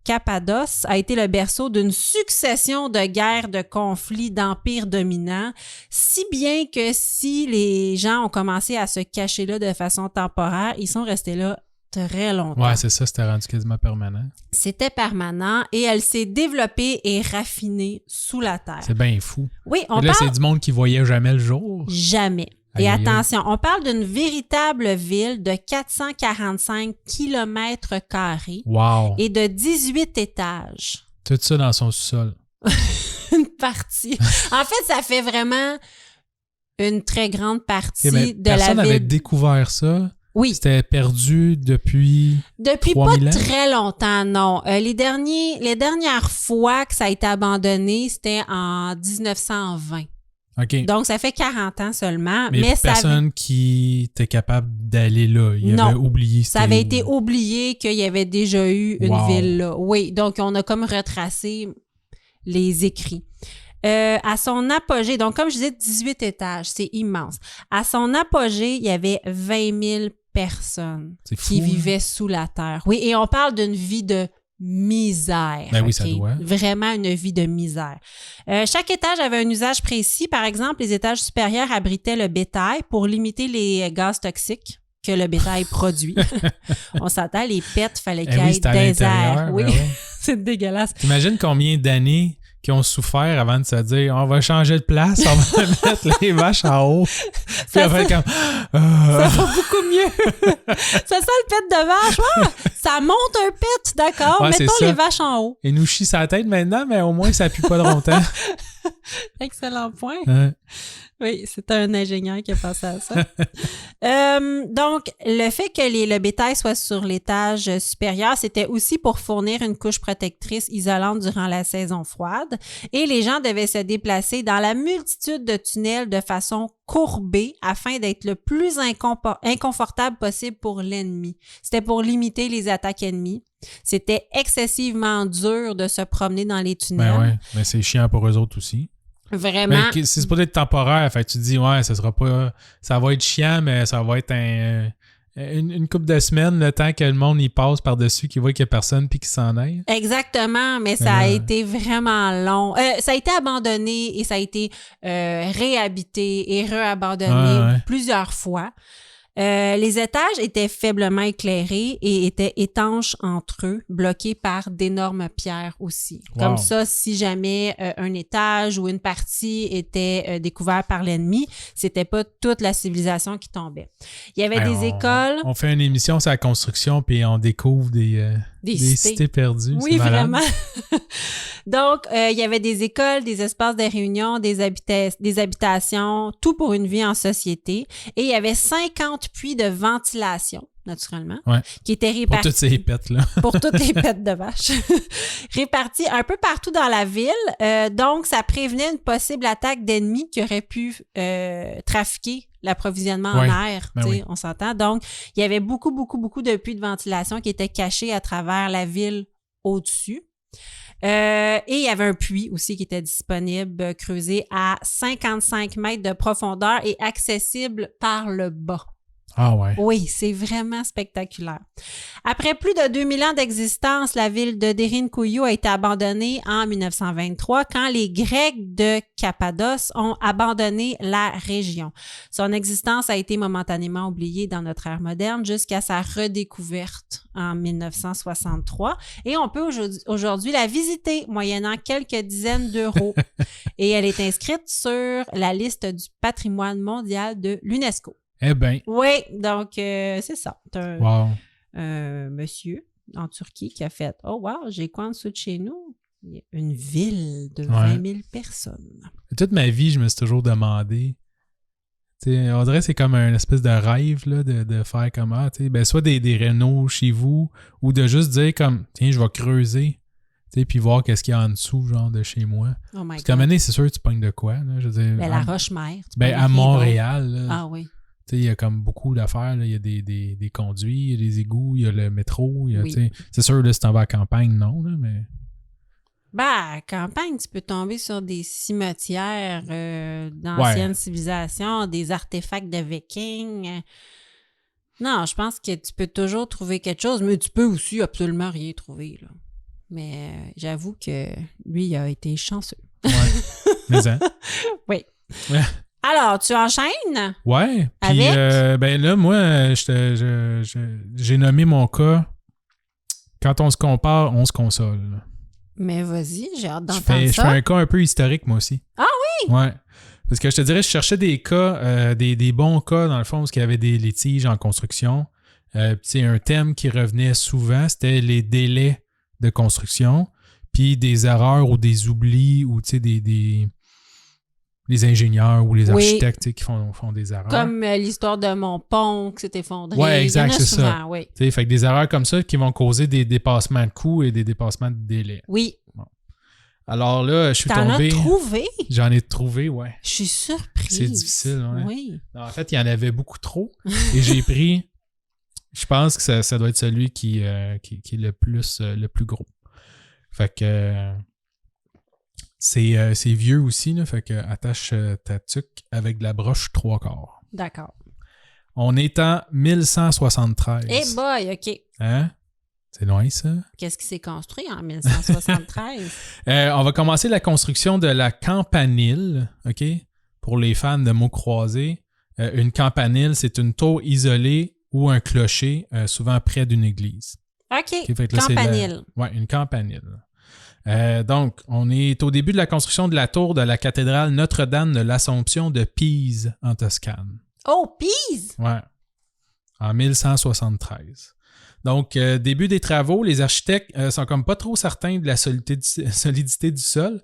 Cappadoce a été le berceau d'une succession de guerres, de conflits, d'empires dominants, si bien que si les gens ont commencé à se cacher là de façon temporaire, ils sont restés là très longtemps. Ouais, c'est ça, c'était rendu quasiment permanent. C'était permanent et elle s'est développée et raffinée sous la terre. C'est bien fou. Oui, Et là, c'est du monde qui voyait jamais le jour. Jamais. Aïe, Et aïe, aïe. attention, on parle d'une véritable ville de 445 km² Wow. et de 18 étages. Tout ça dans son sous-sol. Une partie. En fait, ça fait vraiment une très grande partie Ok, mais de la personne n'avait ville. découvert ça. Oui, C'était perdu depuis... depuis pas 3000 ans? très longtemps, non. Les dernières fois que ça a été abandonné, c'était en 1920. OK. Donc, ça fait 40 ans seulement. Mais ça personne qui était capable d'aller là. Il Non. avait oublié. Ça avait été où. oublié qu'il y avait déjà eu une Wow. ville là. Oui, donc on a comme retracé les écrits. À son apogée, donc comme je disais, 18 étages, c'est immense. À son apogée, il y avait 20 000 personnes C'est fou, qui hein? vivaient sous la terre. Oui, et on parle d'une vie de misère. Ben oui, OK? ça doit. Vraiment une vie de misère. Chaque étage avait un usage précis. Par exemple, les étages supérieurs abritaient le bétail pour limiter les gaz toxiques que le bétail produit. On s'entend, les pets, fallait qu'il y oui, ait c'était à des l'intérieur, airs. Oui, ben ouais. c'est dégueulasse. T'imagines combien d'années qui ont souffert avant de se dire on va changer de place, on va mettre les vaches en haut. Puis Ça après, fait- comme. Ça va beaucoup mieux. Ça sent le pet de vache. Ouais, ça monte un pet, d'accord. Ouais, c'est Mettons ça. les vaches en haut. Il nous chie sa tête maintenant, mais au moins, ça pue pas de longtemps. Excellent point. Hein? Oui, c'est un ingénieur qui a pensé à ça. Donc, le fait que le bétail soit sur l'étage supérieur, c'était aussi pour fournir une couche protectrice isolante durant la saison froide. Et les gens devaient se déplacer dans la multitude de tunnels de façon courbée afin d'être le plus inconfortable possible pour l'ennemi. C'était pour limiter les attaques ennemies. C'était excessivement dur de se promener dans les tunnels. Ben ouais, mais c'est chiant pour eux autres aussi. Vraiment. Mais c'est pas d'être temporaire, fait que tu te dis, ouais, ça sera pas. Ça va être chiant, mais ça va être une couple de semaines, le temps que le monde y passe par-dessus, qu'il voit qu'il y a personne puis qu'il s'en aille. Exactement, mais ça a été vraiment long. Ça a été abandonné et ça a été réhabité et réabandonné plusieurs fois. Les étages étaient faiblement éclairés et étaient étanches entre eux, bloqués par d'énormes pierres aussi. Wow. Comme ça, si jamais un étage ou une partie était découvert par l'ennemi, c'était pas toute la civilisation qui tombait. Il y avait des écoles... On fait une émission sur la construction puis on découvre des cités perdues. Oui, c'est malade. vraiment. Donc, il y avait des écoles, des espaces de réunion, des habitations, tout pour une vie en société. Et il y avait 50 puits de ventilation, naturellement, qui étaient Pour répartis. toutes ces pètes-là. Pour toutes les pètes de vache. Répartis un peu partout dans la ville. Donc, ça prévenait une possible attaque d'ennemis qui auraient pu trafiquer l'approvisionnement en air, on s'entend. Donc, il y avait beaucoup de puits de ventilation qui étaient cachés à travers la ville au-dessus. Et il y avait un puits aussi qui était disponible, creusé à 55 mètres de profondeur et accessible par le bas. Ah ouais. Oui, c'est vraiment spectaculaire. Après plus de 2000 ans d'existence, la ville de Derinkouyou a été abandonnée en 1923 quand les Grecs de Cappadoce ont abandonné la région. Son existence a été momentanément oubliée dans notre ère moderne jusqu'à sa redécouverte en 1963 et on peut aujourd'hui la visiter moyennant quelques dizaines d'euros. Et elle est inscrite sur la liste du patrimoine mondial de l'UNESCO. Eh bien. Oui, donc c'est ça. C'est un monsieur en Turquie qui a fait « Oh wow, j'ai quoi en dessous de chez nous? » Il y a une ville de 20 000 personnes. Toute ma vie, je me suis toujours demandé, on dirait que c'est comme un espèce de rêve là, de faire comme soit des rénaux chez vous ou de juste dire comme tiens, je vais creuser puis voir qu'est-ce qu'il y a en dessous genre de chez moi. Oh my Parce qu'à un moment donné, c'est sûr que tu pognes de quoi. Là, je veux dire, la Roche-Mère. À Montréal. Là, ah oui. Il y a comme beaucoup d'affaires. Là. Il y a des conduits, il y a des égouts, il y a le métro. C'est sûr, là, si t'en vas à la campagne, non, là, mais... À la campagne, tu peux tomber sur des cimetières d'anciennes civilisations, des artefacts de vikings. Non, je pense que tu peux toujours trouver quelque chose, mais tu peux aussi absolument rien trouver. Là. Mais j'avoue que lui, il a été chanceux. Ouais. Mais hein? Oui. Ouais. Alors, tu enchaînes? Ouais. Puis, avec? là, moi, j'ai nommé mon cas. Quand on se compare, on se console. Mais vas-y, j'ai hâte d'entendre ça. Je fais un cas un peu historique, moi aussi. Ah oui? Ouais. Parce que je te dirais, je cherchais des cas, des bons cas, dans le fond, parce qu'il y avait des litiges en construction. C'est un thème qui revenait souvent, c'était les délais de construction, puis des erreurs ou des oublis, ou les ingénieurs ou les architectes qui font des erreurs. Comme l'histoire de mon pont qui s'est effondré. Oui, exact, c'est souvent, ça. Oui. Fait que des erreurs comme ça qui vont causer des dépassements de coûts et des dépassements de délais. Oui. Bon. Alors là, je suis tombé... T'en as trouvé? J'en ai trouvé, ouais. Je suis surprise. C'est difficile, ouais. Oui. Non, en fait, il y en avait beaucoup trop. Et j'ai pris... Je pense que ça doit être celui qui est le plus gros. Fait que... C'est vieux aussi, là, fait que attache ta tuque avec de la broche 3/4. D'accord. On est en 1173. Eh boy, OK. Hein? C'est loin, ça? Qu'est-ce qui s'est construit en 1173? On va commencer la construction de la campanile, OK? Pour les fans de mots croisés, une campanile, c'est une tour isolée ou un clocher, souvent près d'une église. OK, fait que là, campanile. Oui, une campanile. Donc, on est au début de la construction de la tour de la cathédrale Notre-Dame de l'Assomption de Pise, en Toscane. Oh, Pise! Ouais. En 1173. Donc, début des travaux, les architectes sont comme pas trop certains de la solidité du sol.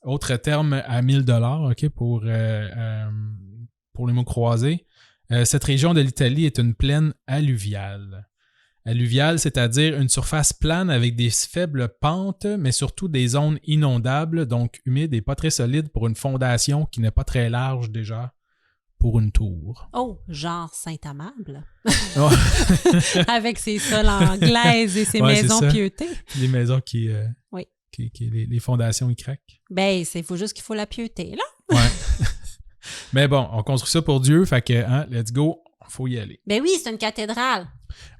Autre terme à 1 000 $, OK, pour les mots croisés. Cette région de l'Italie est une plaine alluviale. Alluviale, c'est-à-dire une surface plane avec des faibles pentes, mais surtout des zones inondables, donc humides et pas très solides pour une fondation qui n'est pas très large déjà pour une tour. Oh, genre Saint-Amable? Avec ses sols en glaise et ses maisons pieutés. Les maisons qui oui. Les fondations, ils craquent. Ben, il faut juste qu'il faut la pieuté, là. Ouais. Mais bon, on construit ça pour Dieu, fait que, let's go, faut y aller. Ben oui, c'est une cathédrale.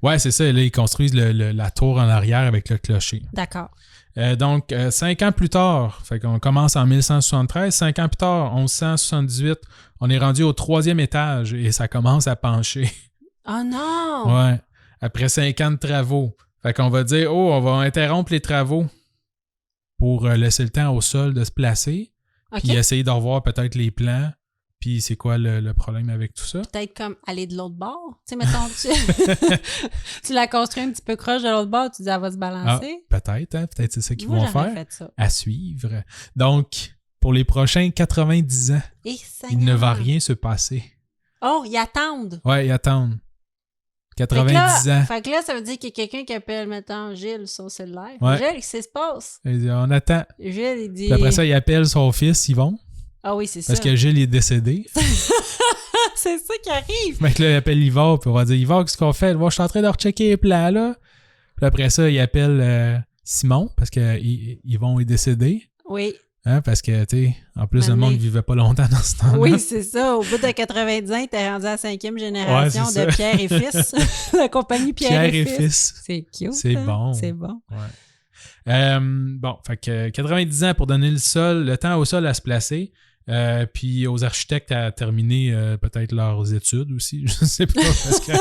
Ouais, c'est ça. Là, ils construisent la tour en arrière avec le clocher. D'accord. Donc, 5 ans plus tard, fait qu'on commence en 1173, 5 ans plus tard, 1178, on est rendu au 3e étage et ça commence à pencher. Oh non! Ouais. Après 5 ans de travaux. Fait qu'on va dire, on va interrompre les travaux pour laisser le temps au sol de se placer. Okay. Puis essayer de revoir peut-être les plans. Puis c'est quoi le problème avec tout ça? Peut-être comme aller de l'autre bord. Tu sais, mettons, tu la construis un petit peu croche de l'autre bord, tu dis, elle va se balancer. Ah, peut-être, hein? Peut-être c'est ça qu'ils vont faire. Fait ça. À suivre. Donc, pour les prochains 90 ans, il ne va rien se passer. Oh, ils attendent. Ouais, ils attendent. 90 ans. Fait que là, ça veut dire qu'il y a quelqu'un qui appelle, mettons, Gilles sur le cellulaire. Ouais. Gilles, qu'est-ce qui se passe? Il dit, on attend. Gilles, il dit... Puis après ça, il appelle son fils, Yvon. Ah oui, c'est ça. Parce que Gilles est décédé. C'est ça qui arrive. Fait que là, il appelle Yvon, puis on va dire, Yvon, qu'est-ce qu'on fait? Moi, je suis en train de rechecker les plans, là. Puis après ça, il appelle Simon, parce que Yvon est décédé. Oui. Hein, parce que, tu sais, en plus, le monde ne vivait pas longtemps dans ce temps-là. Oui, c'est ça. Au bout de 90 ans, t'es rendu à la 5e génération Ouais, de Pierre et Fils. La compagnie Pierre et Fils. C'est cute. C'est bon. C'est bon. Ouais. Bon, fait que 90 ans pour donner le temps au sol à se placer. Puis aux architectes à terminer peut-être leurs études aussi. Je sais pas. Parce que...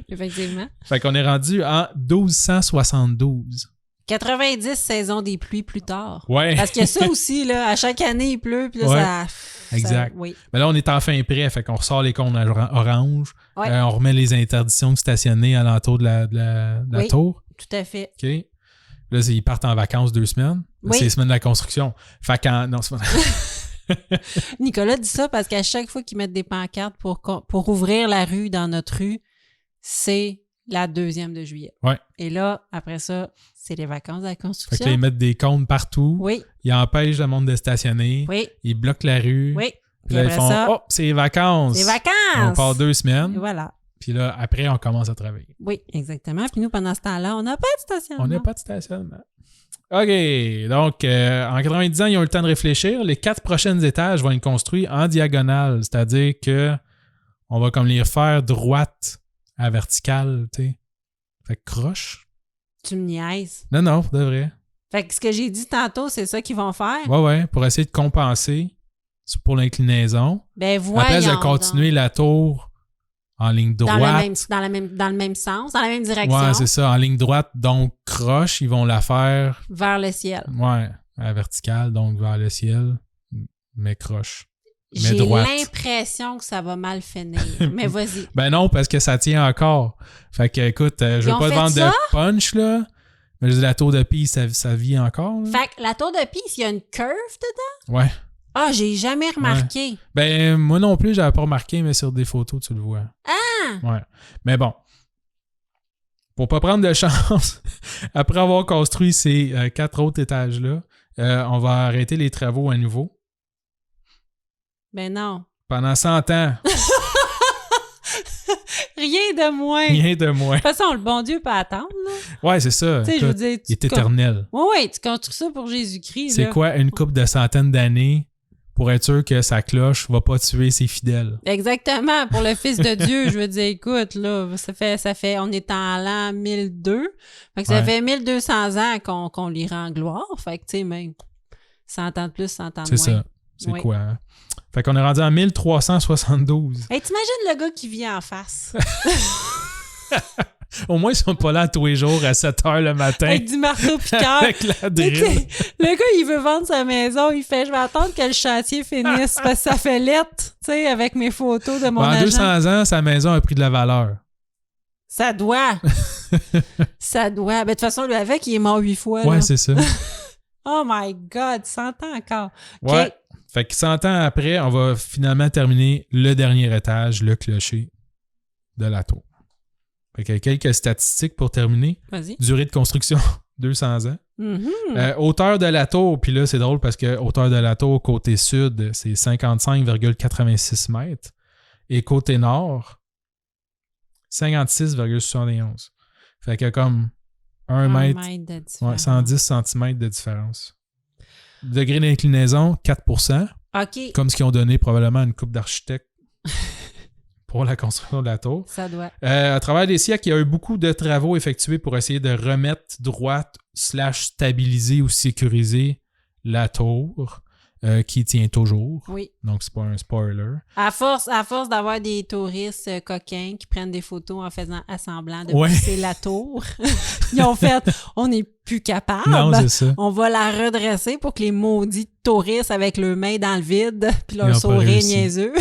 Effectivement. Fait qu'on est rendu en 1272. 90 saisons des pluies plus tard. Ouais. Parce qu'il y a ça aussi, là. À chaque année, il pleut, puis là, ouais. ça... Exact. Oui. Mais là, on est enfin prêt. Fait qu'on ressort les cônes orange. Ouais. On remet les interdictions de stationner alentour de la tour. Tout à fait. OK. Là, ils partent en vacances 2 semaines. Là, c'est les semaines de la construction. Fait qu'en... Non, c'est pas... Nicolas dit ça parce qu'à chaque fois qu'ils mettent des pancartes pour ouvrir la rue dans notre rue, c'est la 2e de juillet. Ouais. Et là, après ça, c'est les vacances de la construction. Fait que là, ils mettent des cônes partout. Oui. Ils empêchent le monde de stationner. Oui. Ils bloquent la rue. Oui. Puis là, ils font « Oh, c'est les vacances! » C'est vacances! On part 2 semaines. Et voilà. Puis là, après, on commence à travailler. Oui, exactement. Puis nous, pendant ce temps-là, on n'a pas de stationnement. On n'a pas de stationnement. OK. Donc, en 90 ans, ils ont eu le temps de réfléchir. Les 4 prochains étages vont être construits en diagonale. C'est-à-dire que on va comme les refaire droite à verticale, tu sais. Fait que croche. Tu me niaises. Non, de vrai. Fait que ce que j'ai dit tantôt, c'est ça qu'ils vont faire? Ouais, pour essayer de compenser pour l'inclinaison. Ben voyons. À place de continuer la tour en ligne droite. Dans le même sens, dans la même direction. Ouais, c'est ça, en ligne droite, donc croche, ils vont la faire... Vers le ciel. Ouais, à la verticale, donc vers le ciel, mais croche. J'ai l'impression que ça va mal finir, mais vas-y. Ben non, parce que ça tient encore. Fait que, écoute, je veux pas te vendre de punch, là, mais je dis la tour de Pise, ça vit encore. Là. Fait que la tour de Pise, il y a une curve dedans? Ouais. Ah, j'ai jamais remarqué. Ouais. Ben, moi non plus, j'avais pas remarqué, mais sur des photos, tu le vois. Ah! Ouais. Mais bon. Pour pas prendre de chance, après avoir construit ces 4 autres étages-là, on va arrêter les travaux à nouveau. Ben non. Pendant 100 ans. Rien de moins. Rien de moins. De toute façon, le bon Dieu peut attendre, là. Ouais, c'est ça. Tu sais, je veux dire... Il est éternel. Oui, tu construis ça pour Jésus-Christ, c'est là. quoi, une couple de centaines d'années pour être sûr que sa cloche va pas tuer ses fidèles? Exactement. Pour le Fils de Dieu, je veux dire, écoute, là, ça fait, on est en l'an 1002. Fait que ça fait 1200 ans qu'on lui rend gloire. Fait que, tu sais, même 100 ans de plus, 100 ans de moins. C'est ça. C'est quoi, hein? Fait qu'on est rendu en 1372. Hey, t'imagines le gars qui vient en face? Au moins, ils sont pas là tous les jours à 7 h le matin. Avec du marteau piqueur. Avec la drill. Le gars, il veut vendre sa maison. Il fait, je vais attendre que le chantier finisse parce que ça fait lettre, tu sais, avec mes photos de mon agent. En 200 ans, sa maison a pris de la valeur. Ça doit. Ça doit. Ben, de toute façon, lui, avec, il est mort 8 fois. Ouais, là. c'est ça. Oh my God, 100 ans encore. Ouais. Okay. Fait que 100 ans après, on va finalement terminer le dernier étage, le clocher de la tour. Fait que quelques statistiques pour terminer. Vas-y. Durée de construction, 200 ans. Mm-hmm. Hauteur de la tour, puis là, c'est drôle parce que hauteur de la tour, côté sud, c'est 55,86 mètres. Et côté nord, 56,71. Fait que comme 1 mètre, de différence. 110 cm de différence. Degré d'inclinaison, 4%. OK. Comme ce qu'ils ont donné probablement à une couple d'architectes pour la construction de la tour. Ça doit. À travers les siècles, il y a eu beaucoup de travaux effectués pour essayer de remettre droite / stabiliser ou sécuriser la tour qui tient toujours. Oui. Donc, c'est pas un spoiler. À force d'avoir des touristes coquins qui prennent des photos en faisant assemblant de pousser la tour, ils ont fait « On n'est plus capable. Non, c'est ça. On va la redresser pour que les maudits touristes avec leurs mains dans le vide puis leur sourire niaiseux. »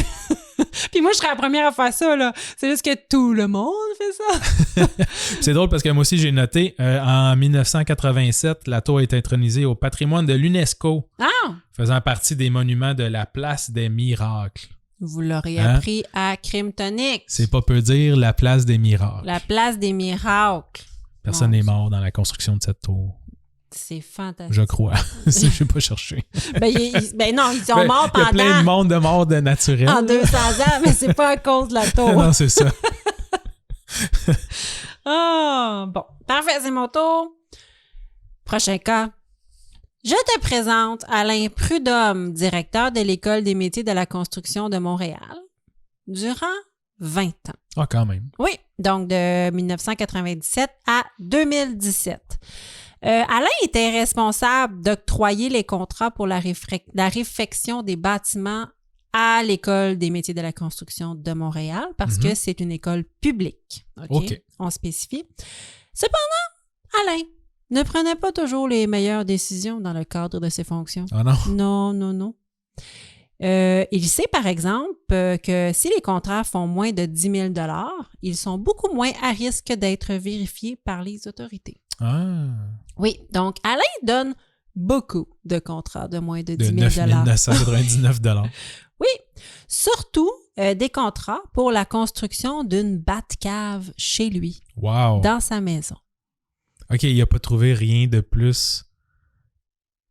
Puis moi, je serais la première à faire ça, là. C'est juste que tout le monde fait ça. C'est drôle parce que moi aussi, j'ai noté, en 1987, la tour a été intronisée au patrimoine de l'UNESCO, faisant partie des monuments de la place des miracles. Vous l'aurez appris à Crime Tonic. C'est pas peu dire la place des miracles. La place des miracles. Personne n'est mort dans la construction de cette tour. C'est fantastique. Je crois. Je n'ai pas cherché. Ben non, ils sont morts pendant... Il y a plein de monde de morts de naturel. En 200 ans, mais c'est pas à cause de la tour. Non, c'est ça. Bon. Parfait, c'est mon tour. Prochain cas. Je te présente Alain Prudhomme, directeur de l'École des métiers de la construction de Montréal, durant 20 ans. Ah, quand même. Oui, donc de 1997 à 2017. Alain était responsable d'octroyer les contrats pour la réfection des bâtiments à l'École des métiers de la construction de Montréal parce que c'est une école publique. OK. On spécifie. Cependant, Alain ne prenait pas toujours les meilleures décisions dans le cadre de ses fonctions. Ah non? Non. Il sait, par exemple, que si les contrats font moins de 10 000 $, ils sont beaucoup moins à risque d'être vérifiés par les autorités. Ah. Oui, donc Alain donne beaucoup de contrats de moins de 10 000 $. De 9 999 $. Oui, surtout des contrats pour la construction d'une Batcave chez lui, dans sa maison. OK, il n'a pas trouvé rien de plus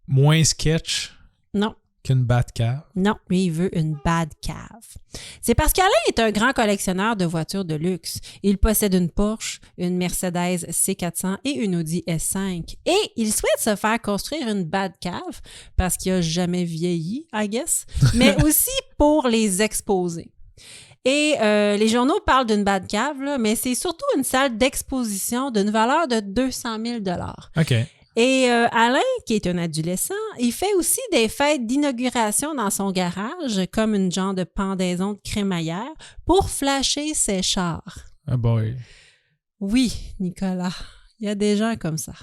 moins sketch qu'une Batcave? Non, lui, il veut une Batcave. C'est parce qu'Alain est un grand collectionneur de voitures de luxe. Il possède une Porsche, une Mercedes C400 et une Audi S5. Et il souhaite se faire construire une Batcave parce qu'il n'a jamais vieilli, I guess, mais aussi pour les exposer. Et les journaux parlent d'une Batcave, là, mais c'est surtout une salle d'exposition d'une valeur de 200 000 $. OK. Et Alain, qui est un adolescent, il fait aussi des fêtes d'inauguration dans son garage, comme une genre de pendaison de crémaillère, pour flasher ses chars. Ah boy. Oui, Nicolas, il y a des gens comme ça.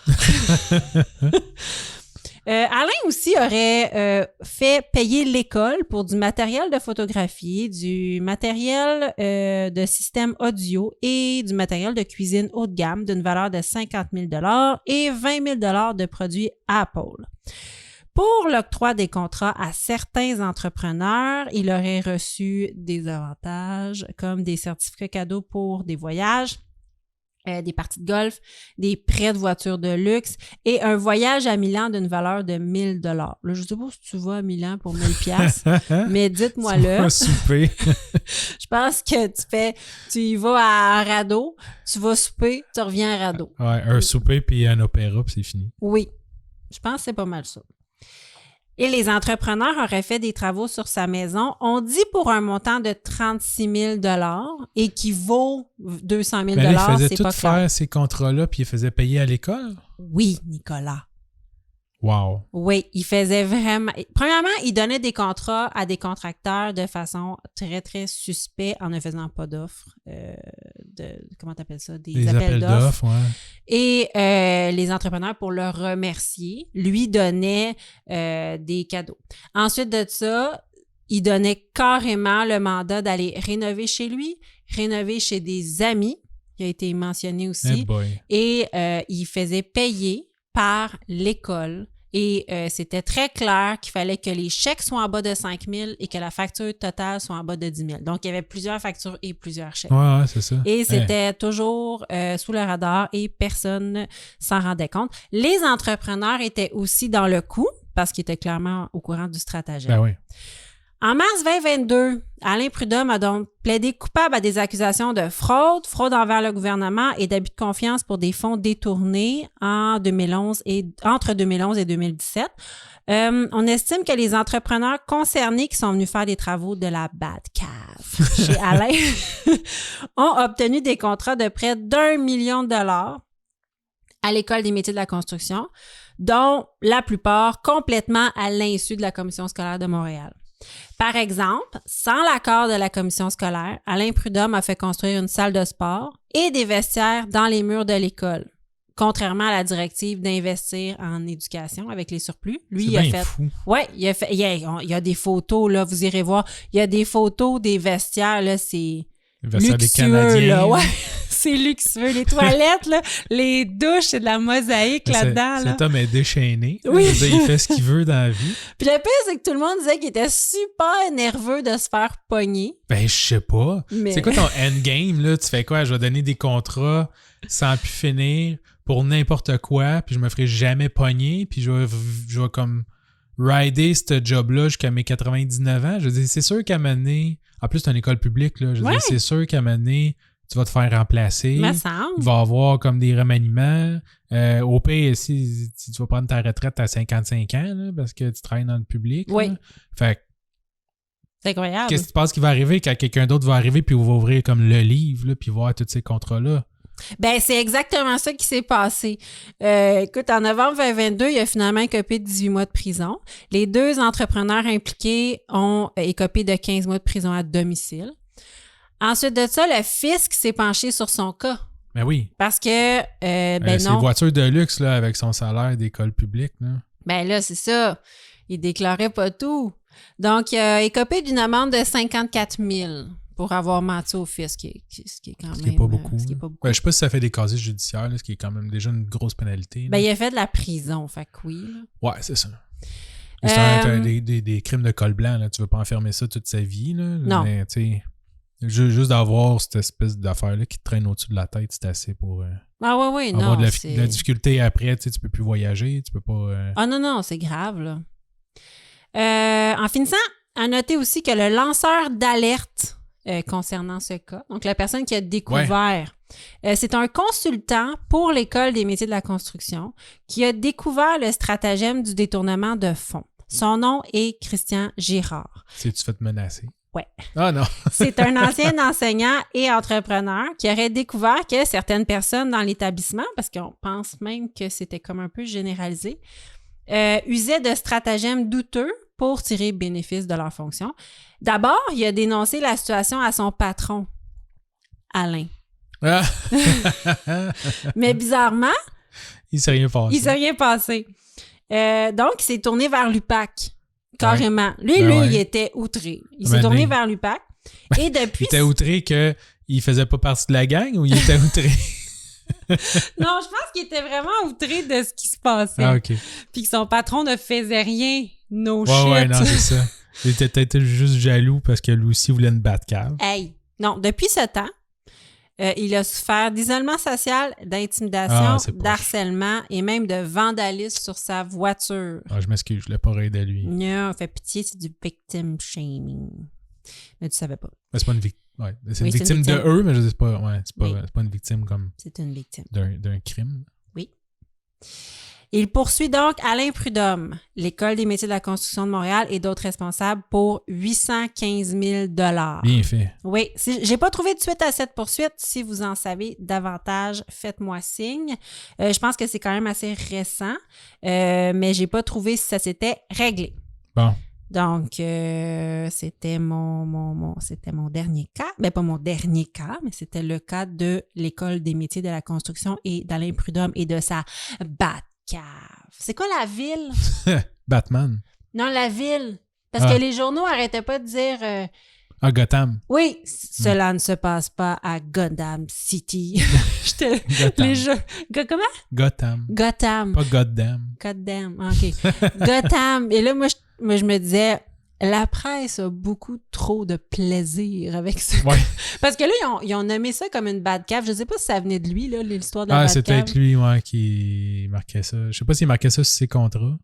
Alain aussi aurait fait payer l'école pour du matériel de photographie, du matériel de système audio et du matériel de cuisine haut de gamme d'une valeur de 50 000 $ et 20 000 $ de produits Apple. Pour l'octroi des contrats à certains entrepreneurs, il aurait reçu des avantages comme des certificats cadeaux pour des voyages, des parties de golf, des prêts de voitures de luxe et un voyage à Milan d'une valeur de 1 000 $. Là, je ne sais pas si tu vas à Milan pour 1 000 $, mais dites-moi-le. Souper. Je pense que tu y vas à Radeau, tu vas souper, tu reviens à Radeau. Ouais, un souper puis un opéra puis c'est fini. Oui, je pense que c'est pas mal ça. Et les entrepreneurs auraient fait des travaux sur sa maison, on dit pour un montant de 36 000 $ et qui vaut 200 000 $. Mais là, il faisait c'est tout pas faire clair. ces contrats-là puis il faisait payer à l'école? Oui, Nicolas. Wow. Oui, il faisait vraiment... Premièrement, il donnait des contrats à des contracteurs de façon très, très suspecte en ne faisant pas d'offres. Comment t'appelles ça? Des appels d'offres. Ouais. Et les entrepreneurs, pour le remercier, lui donnaient des cadeaux. Ensuite de ça, il donnait carrément le mandat d'aller rénover chez lui, rénover chez des amis, qui a été mentionné aussi. Et il faisait payer par l'école. Et c'était très clair qu'il fallait que les chèques soient en bas de 5 000 et que la facture totale soit en bas de 10 000. Donc, il y avait plusieurs factures et plusieurs chèques. Ouais, c'est ça. Et c'était toujours sous le radar et personne s'en rendait compte. Les entrepreneurs étaient aussi dans le coup parce qu'ils étaient clairement au courant du stratagème. Ben oui. En mars 2022, Alain Prudhomme a donc plaidé coupable à des accusations de fraude envers le gouvernement et d'abus de confiance pour des fonds détournés entre 2011 et 2017. On estime que les entrepreneurs concernés qui sont venus faire des travaux de la Batcave chez Alain ont obtenu des contrats de près d'1 million $ à l'École des métiers de la construction, dont la plupart complètement à l'insu de la Commission scolaire de Montréal. Par exemple, sans l'accord de la commission scolaire, Alain Prudhomme a fait construire une salle de sport et des vestiaires dans les murs de l'école, contrairement à la directive d'investir en éducation avec les surplus. Lui, il a fait... Fou. Ouais, il y a des photos, là, vous irez voir. Il y a des photos des vestiaires, là, c'est luxueux, des Canadiens. là, ouais. C'est luxueux. Les toilettes, là, les douches, c'est de la mosaïque là-dedans. Cet homme est déchaîné. Oui. Il fait ce qu'il veut dans la vie. Puis le pire, c'est que tout le monde disait qu'il était super nerveux de se faire pogner. Ben, je sais pas. Mais... C'est quoi ton endgame, là? Tu fais quoi? Je vais donner des contrats sans plus finir pour n'importe quoi, puis je me ferai jamais pogner, puis je vais comme rider ce job-là jusqu'à mes 99 ans. Je veux dire, c'est sûr qu'à un moment donné... En plus, c'est une école publique, là. Je veux dire, c'est sûr qu'à un moment donné, tu vas te faire remplacer. Me Il semble. va y avoir comme des remaniements. Au pire, si tu vas prendre ta retraite à 55 ans, là, parce que tu travailles dans le public. Oui. Là. Fait que, C'est incroyable. qu'est-ce que tu penses qui va arriver quand quelqu'un d'autre va arriver puis va ouvrir comme le livre là, puis voir tous ces contrats-là? Ben, c'est exactement ça qui s'est passé. Écoute, en novembre 2022, il a finalement écopé de 18 mois de prison. Les 2 entrepreneurs impliqués ont écopé de 15 mois de prison à domicile. Ensuite de ça, le fisc s'est penché sur son cas. Ben oui. Parce que, C'est non. une voiture de luxe là, avec son salaire d'école publique. Là. Ben là, c'est ça. Il déclarait pas tout. Donc, il a écopé d'une amende de 54 000 pour avoir menti au fisc, ce qui est quand même... Ce qui n'est pas beaucoup. Ce qui est pas beaucoup. Ben, je sais pas si ça fait des casiers judiciaires, là, ce qui est quand même déjà une grosse pénalité. Là. Ben, il a fait de la prison, fait que oui. Là. Ouais, c'est ça. Mais c'est des crimes de col blanc, là. Tu veux pas enfermer ça toute sa vie, là. Non. Mais, tu sais, juste d'avoir cette espèce d'affaire-là qui te traîne au-dessus de la tête, c'est assez pour Ah oui, avoir non, de la difficulté après. Tu sais, tu peux plus voyager, tu peux pas... Ah non, c'est grave, là. En finissant, à noter aussi que le lanceur d'alerte concernant ce cas, donc la personne qui a découvert, c'est un consultant pour l'École des métiers de la construction qui a découvert le stratagème du détournement de fonds. Son nom est Christian Girard. Tu fait menacer? Ouais. Ah non! C'est un ancien enseignant et entrepreneur qui aurait découvert que certaines personnes dans l'établissement, parce qu'on pense même que c'était comme un peu généralisé, usaient de stratagèmes douteux pour tirer bénéfice de leur fonction. D'abord, il a dénoncé la situation à son patron, Alain. Ah. Mais bizarrement, il s'est rien passé. il s'est rien passé. Donc, il s'est tourné vers l'UPAC, carrément. Lui, il était outré. Il s'est tourné vers l'UPAC. Et depuis... Il était outré qu'il faisait pas partie de la gang ou il était outré? Non, je pense qu'il était vraiment outré de ce qui se passait. Ah, OK. Puis que son patron ne faisait rien. No shit. Ouais, non, c'est ça. Il était peut-être juste jaloux parce que lui aussi voulait une Batcave. Hey! Non, depuis ce temps, il a souffert d'isolement social, d'intimidation, d'harcèlement et même de vandalisme sur sa voiture. Ah, je m'excuse, je voulais pas raider à lui. Non, fait pitié, c'est du victim shaming. Mais tu savais pas. Mais c'est pas une victime. Ouais, c'est une victime de eux, mais je sais pas. Ouais, c'est pas une victime comme. C'est une victime. D'un crime. Oui. Il poursuit donc Alain Prudhomme, l'École des métiers de la construction de Montréal et d'autres responsables pour 815 000 $. Bien fait. Oui. J'ai pas trouvé de suite à cette poursuite. Si vous en savez davantage, faites-moi signe. Je pense que c'est quand même assez récent, mais j'ai pas trouvé si ça s'était réglé. Bon. Donc, c'était mon dernier cas. Ben, pas mon dernier cas, mais c'était le cas de l'École des métiers de la construction et d'Alain Prudhomme et de sa Batcave. C'est quoi la ville? Batman. Non, la ville. Parce que les journaux arrêtaient pas de dire... Gotham. Oui, cela ne se passe pas à Gotham City. Gotham. Comment? Gotham. Gotham. Pas Goddam. Goddam, OK. Gotham. Et là, moi, je me disais... La presse a beaucoup trop de plaisir avec ça. Ouais. Parce que là, ils ont nommé ça comme une bad cave. Je sais pas si ça venait de lui, là, l'histoire de la bad cave. C'est peut-être lui, qui marquait ça. Je sais pas s'il marquait ça sur ses contrats.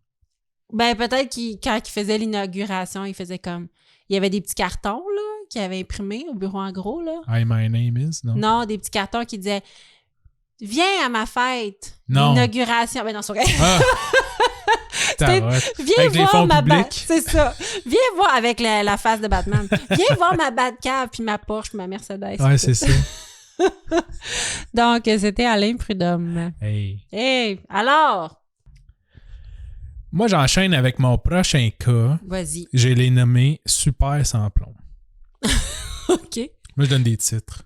Ben, peut-être quand il faisait l'inauguration, il faisait comme... Il y avait des petits cartons, là, qu'il avait imprimés au bureau en gros, là. Hi, my name is, non? Non, des petits cartons qui disaient « Viens à ma fête! » Non. L'inauguration. Ben non, c'est vrai. Ah. Viens voir ma Batcave. C'est ça. Viens voir avec la face de Batman. Viens voir ma Batcave puis ma Porsche, ma Mercedes. Ouais, c'est ça. Donc, c'était Alain Prudhomme. Hey, alors? Moi, j'enchaîne avec mon prochain cas. Vas-y. Je l'ai nommé Super sans plomb. OK. Moi, je donne des titres.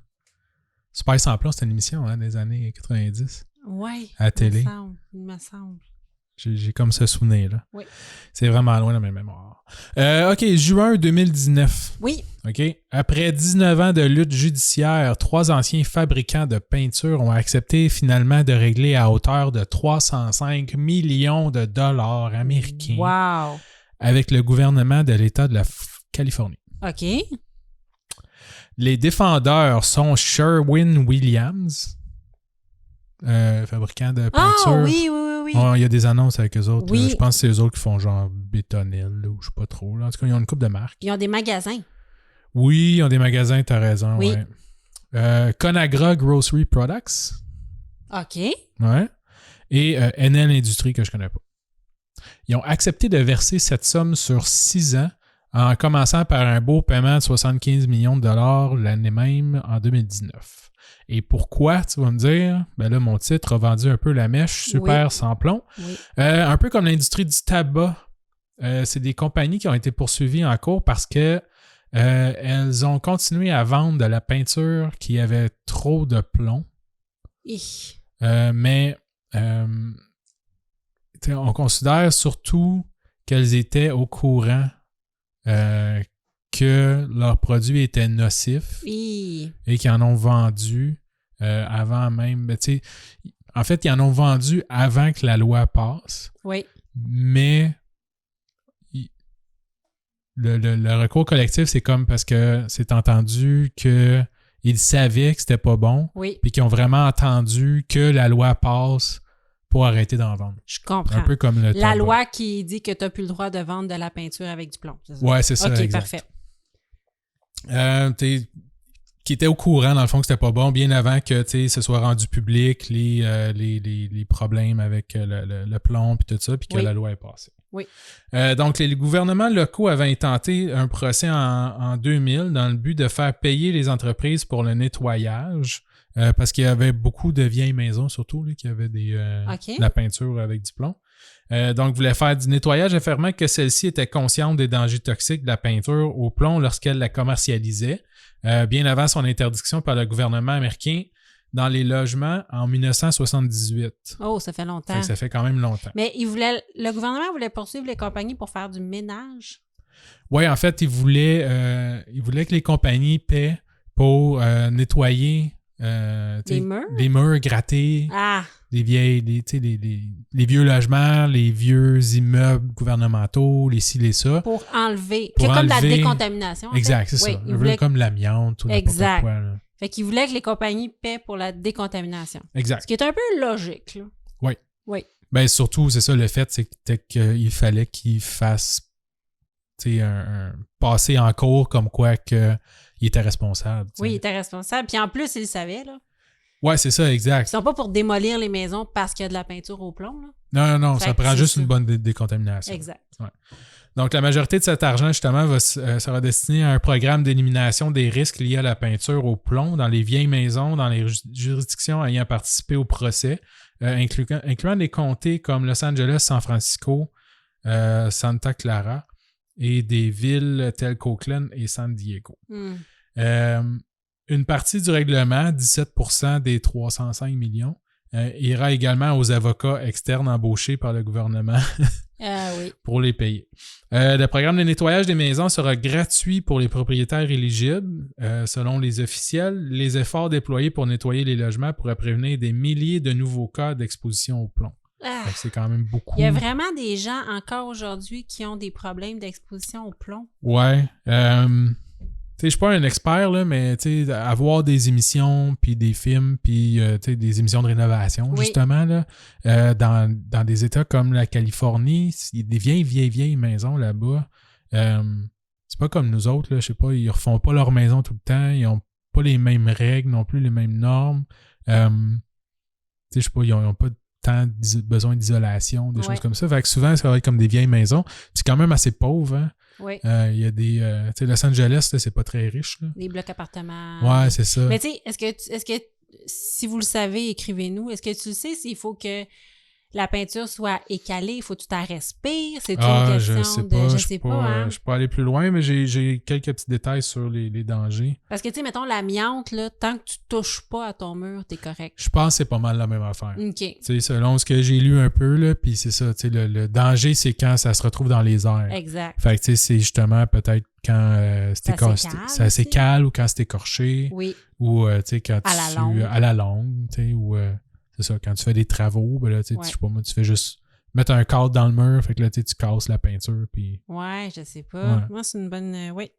Super sans plomb, c'était une émission des années 90. Oui. À la télé. Il me semble. J'ai comme ce souvenir-là. Oui. C'est vraiment loin dans mes mémoires. OK, juin 2019. Oui. OK. Après 19 ans de lutte judiciaire, 3 anciens fabricants de peinture ont accepté finalement de régler à hauteur de 305 millions de dollars américains. Wow. Avec le gouvernement de l'État de la Californie. OK. Les défendeurs sont Sherwin-Williams, fabricant de peinture. Ah oui. Il y a des annonces avec eux autres. Oui. Je pense que c'est eux autres qui font genre Bétonel ou je sais pas trop. Là. En tout cas, ils ont une couple de marques. Ils ont des magasins. Oui, ils ont des magasins, t'as raison. Oui. Ouais. Conagra Grocery Products. OK. Ouais. Et NL Industries, que je connais pas. Ils ont accepté de verser cette somme sur 6 ans en commençant par un beau paiement de 75 millions de dollars l'année même en 2019. Et pourquoi, tu vas me dire? Ben là, mon titre a vendu un peu la mèche, super sans plomb. Oui. Un peu comme l'industrie du tabac. C'est des compagnies qui ont été poursuivies en cours parce que elles ont continué à vendre de la peinture qui avait trop de plomb. Mais on considère surtout qu'elles étaient au courant que leurs produits étaient nocifs et qu'ils en ont vendu avant même. En fait, ils en ont vendu avant que la loi passe. Oui. Mais le recours collectif, c'est comme parce que c'est entendu qu'ils savaient que c'était pas bon, puis qu'ils ont vraiment entendu que la loi passe pour arrêter d'en vendre. Je comprends. Un peu comme le tabac. La loi qui dit que tu n'as plus le droit de vendre de la peinture avec du plomb. C'est ça? Ouais, c'est ça. OK, exact. Parfait. Qui était au courant, dans le fond, que c'était pas bon, bien avant que ce soit rendu public, les problèmes avec le plomb puis tout ça, puis que la loi est passée. Oui. Donc, les gouvernements locaux avaient intenté un procès en 2000 dans le but de faire payer les entreprises pour le nettoyage, parce qu'il y avait beaucoup de vieilles maisons, surtout, là, qui avaient de la peinture avec du plomb. Donc, voulait faire du nettoyage affirmant que celle-ci était consciente des dangers toxiques de la peinture au plomb lorsqu'elle la commercialisait, bien avant son interdiction par le gouvernement américain dans les logements en 1978. Oh, ça fait longtemps. Ça fait quand même longtemps. Mais le gouvernement voulait poursuivre les compagnies pour faire du ménage? Oui, en fait, il voulait que les compagnies paient pour nettoyer les murs grattés, les vieux logements, les vieux immeubles gouvernementaux, les ci, les ça. Pour enlever. C'est comme la décontamination. Exact, c'est ça. Comme l'amiante ou n'importe quoi. Là. Fait qu'il voulait que les compagnies paient pour la décontamination. Exact. Ce qui est un peu logique, là. Oui. Ben surtout, c'est ça, le fait, c'était qu'il fallait qu'ils fassent un passé en cours comme quoi qu'il était responsable. T'sais. Oui, il était responsable. Puis en plus, il le savait, là. Ouais, c'est ça, exact. Ils sont pas pour démolir les maisons parce qu'il y a de la peinture au plomb, là. Non, ça prend juste une bonne décontamination. Exact. Ouais. Donc, la majorité de cet argent, justement, sera destiné à un programme d'élimination des risques liés à la peinture au plomb dans les vieilles maisons, dans les juridictions ayant participé au procès, incluant des comtés comme Los Angeles, San Francisco, Santa Clara et des villes telles qu'Oakland et San Diego. Une partie du règlement, 17% des 305 millions, ira également aux avocats externes embauchés par le gouvernement pour les payer. Le programme de nettoyage des maisons sera gratuit pour les propriétaires éligibles. Selon les officiels, les efforts déployés pour nettoyer les logements pourraient prévenir des milliers de nouveaux cas d'exposition au plomb. C'est quand même beaucoup. Il y a vraiment des gens encore aujourd'hui qui ont des problèmes d'exposition au plomb. Ouais. Je suis pas un expert, là, mais avoir des émissions, puis des films, puis des émissions de rénovation, justement, là, dans des États comme la Californie, il y a des vieilles maisons là-bas. C'est pas comme nous autres, là, je sais pas, ils refont pas leur maison tout le temps, ils ont pas les mêmes règles non plus, les mêmes normes. Je sais pas, ils ont pas tant besoin d'isolation, des choses comme ça. Fait que souvent, ça va être comme des vieilles maisons. C'est quand même assez pauvre, hein? Oui. Il y a des... Los Angeles, là, c'est pas très riche. Là. Des blocs appartements. Ouais, c'est ça. Mais tu sais, est-ce que si vous le savez, écrivez-nous. Est-ce que tu le sais s'il faut que la peinture soit écalée, il faut que tu t'en respires? C'est une question je sais pas. Je sais pas, hein? Je peux aller plus loin, mais j'ai quelques petits détails sur les dangers. Parce que, tu sais, mettons, l'amiante, là, tant que tu touches pas à ton mur, t'es correct. Je pense que c'est pas mal la même affaire. OK. Tu sais, selon ce que j'ai lu un peu, là, puis c'est ça, tu sais, le danger, c'est quand ça se retrouve dans les airs. Exact. Fait que, tu sais, c'est justement peut-être quand ça s'écale ou quand c'est écorché. Oui. Ou, tu sais, quand à la longue, tu sais, ou... c'est ça, quand tu fais des travaux, ben là, tu sais, je sais pas, moi, tu fais juste mettre un cadre dans le mur, fait que là, tu casses la peinture, puis... Ouais, je sais pas. Ouais. Moi, c'est une bonne... oui.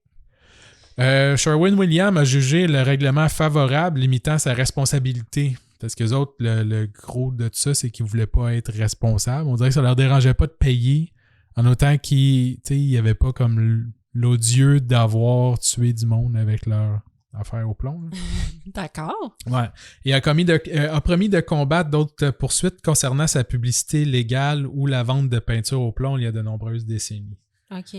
Sherwin-Williams a jugé le règlement favorable, limitant sa responsabilité. Parce qu'eux autres, le gros de tout ça, c'est qu'ils voulaient pas être responsables. On dirait que ça leur dérangeait pas de payer, en autant qu'ils, tu sais, il y avait pas comme l'odieux d'avoir tué du monde avec leur affaire au plomb. Là. D'accord. Ouais. Il a promis de combattre d'autres poursuites concernant sa publicité légale ou la vente de peinture au plomb il y a de nombreuses décennies. OK.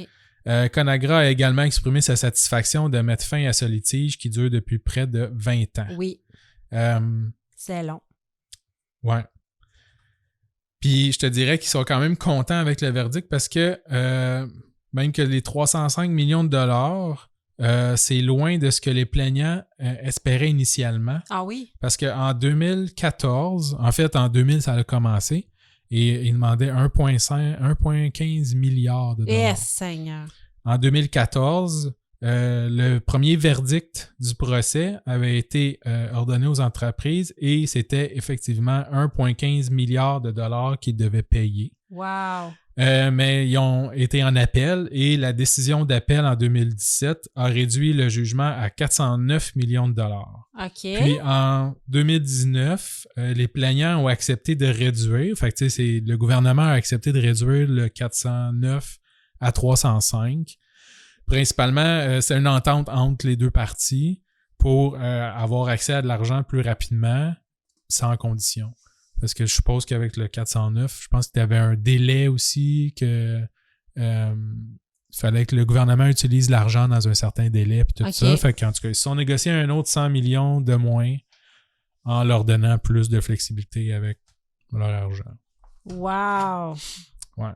Conagra a également exprimé sa satisfaction de mettre fin à ce litige qui dure depuis près de 20 ans. Oui. C'est long. Ouais. Puis je te dirais qu'ils sont quand même contents avec le verdict parce que même que les 305 millions de dollars, c'est loin de ce que les plaignants espéraient initialement. Ah oui? Parce qu'en 2014, en fait, en 2000, ça a commencé et ils demandaient 1,15 milliard de dollars. Eh, Seigneur! En 2014, le premier verdict du procès avait été ordonné aux entreprises et c'était effectivement 1,15 milliard de dollars qu'ils devaient payer. Wow! Mais ils ont été en appel et la décision d'appel en 2017 a réduit le jugement à 409 millions de dollars. OK. Puis en 2019, les plaignants ont accepté de réduire. Fait que le gouvernement a accepté de réduire le 409 à 305. Principalement, c'est une entente entre les deux parties pour avoir accès à de l'argent plus rapidement, sans condition. Parce que je suppose qu'avec le 409, je pense qu'il y avait un délai aussi que fallait que le gouvernement utilise l'argent dans un certain délai puis tout ça. Fait qu'en tout cas, ils se sont négociés un autre 100 millions de moins en leur donnant plus de flexibilité avec leur argent. Wow! Ouais.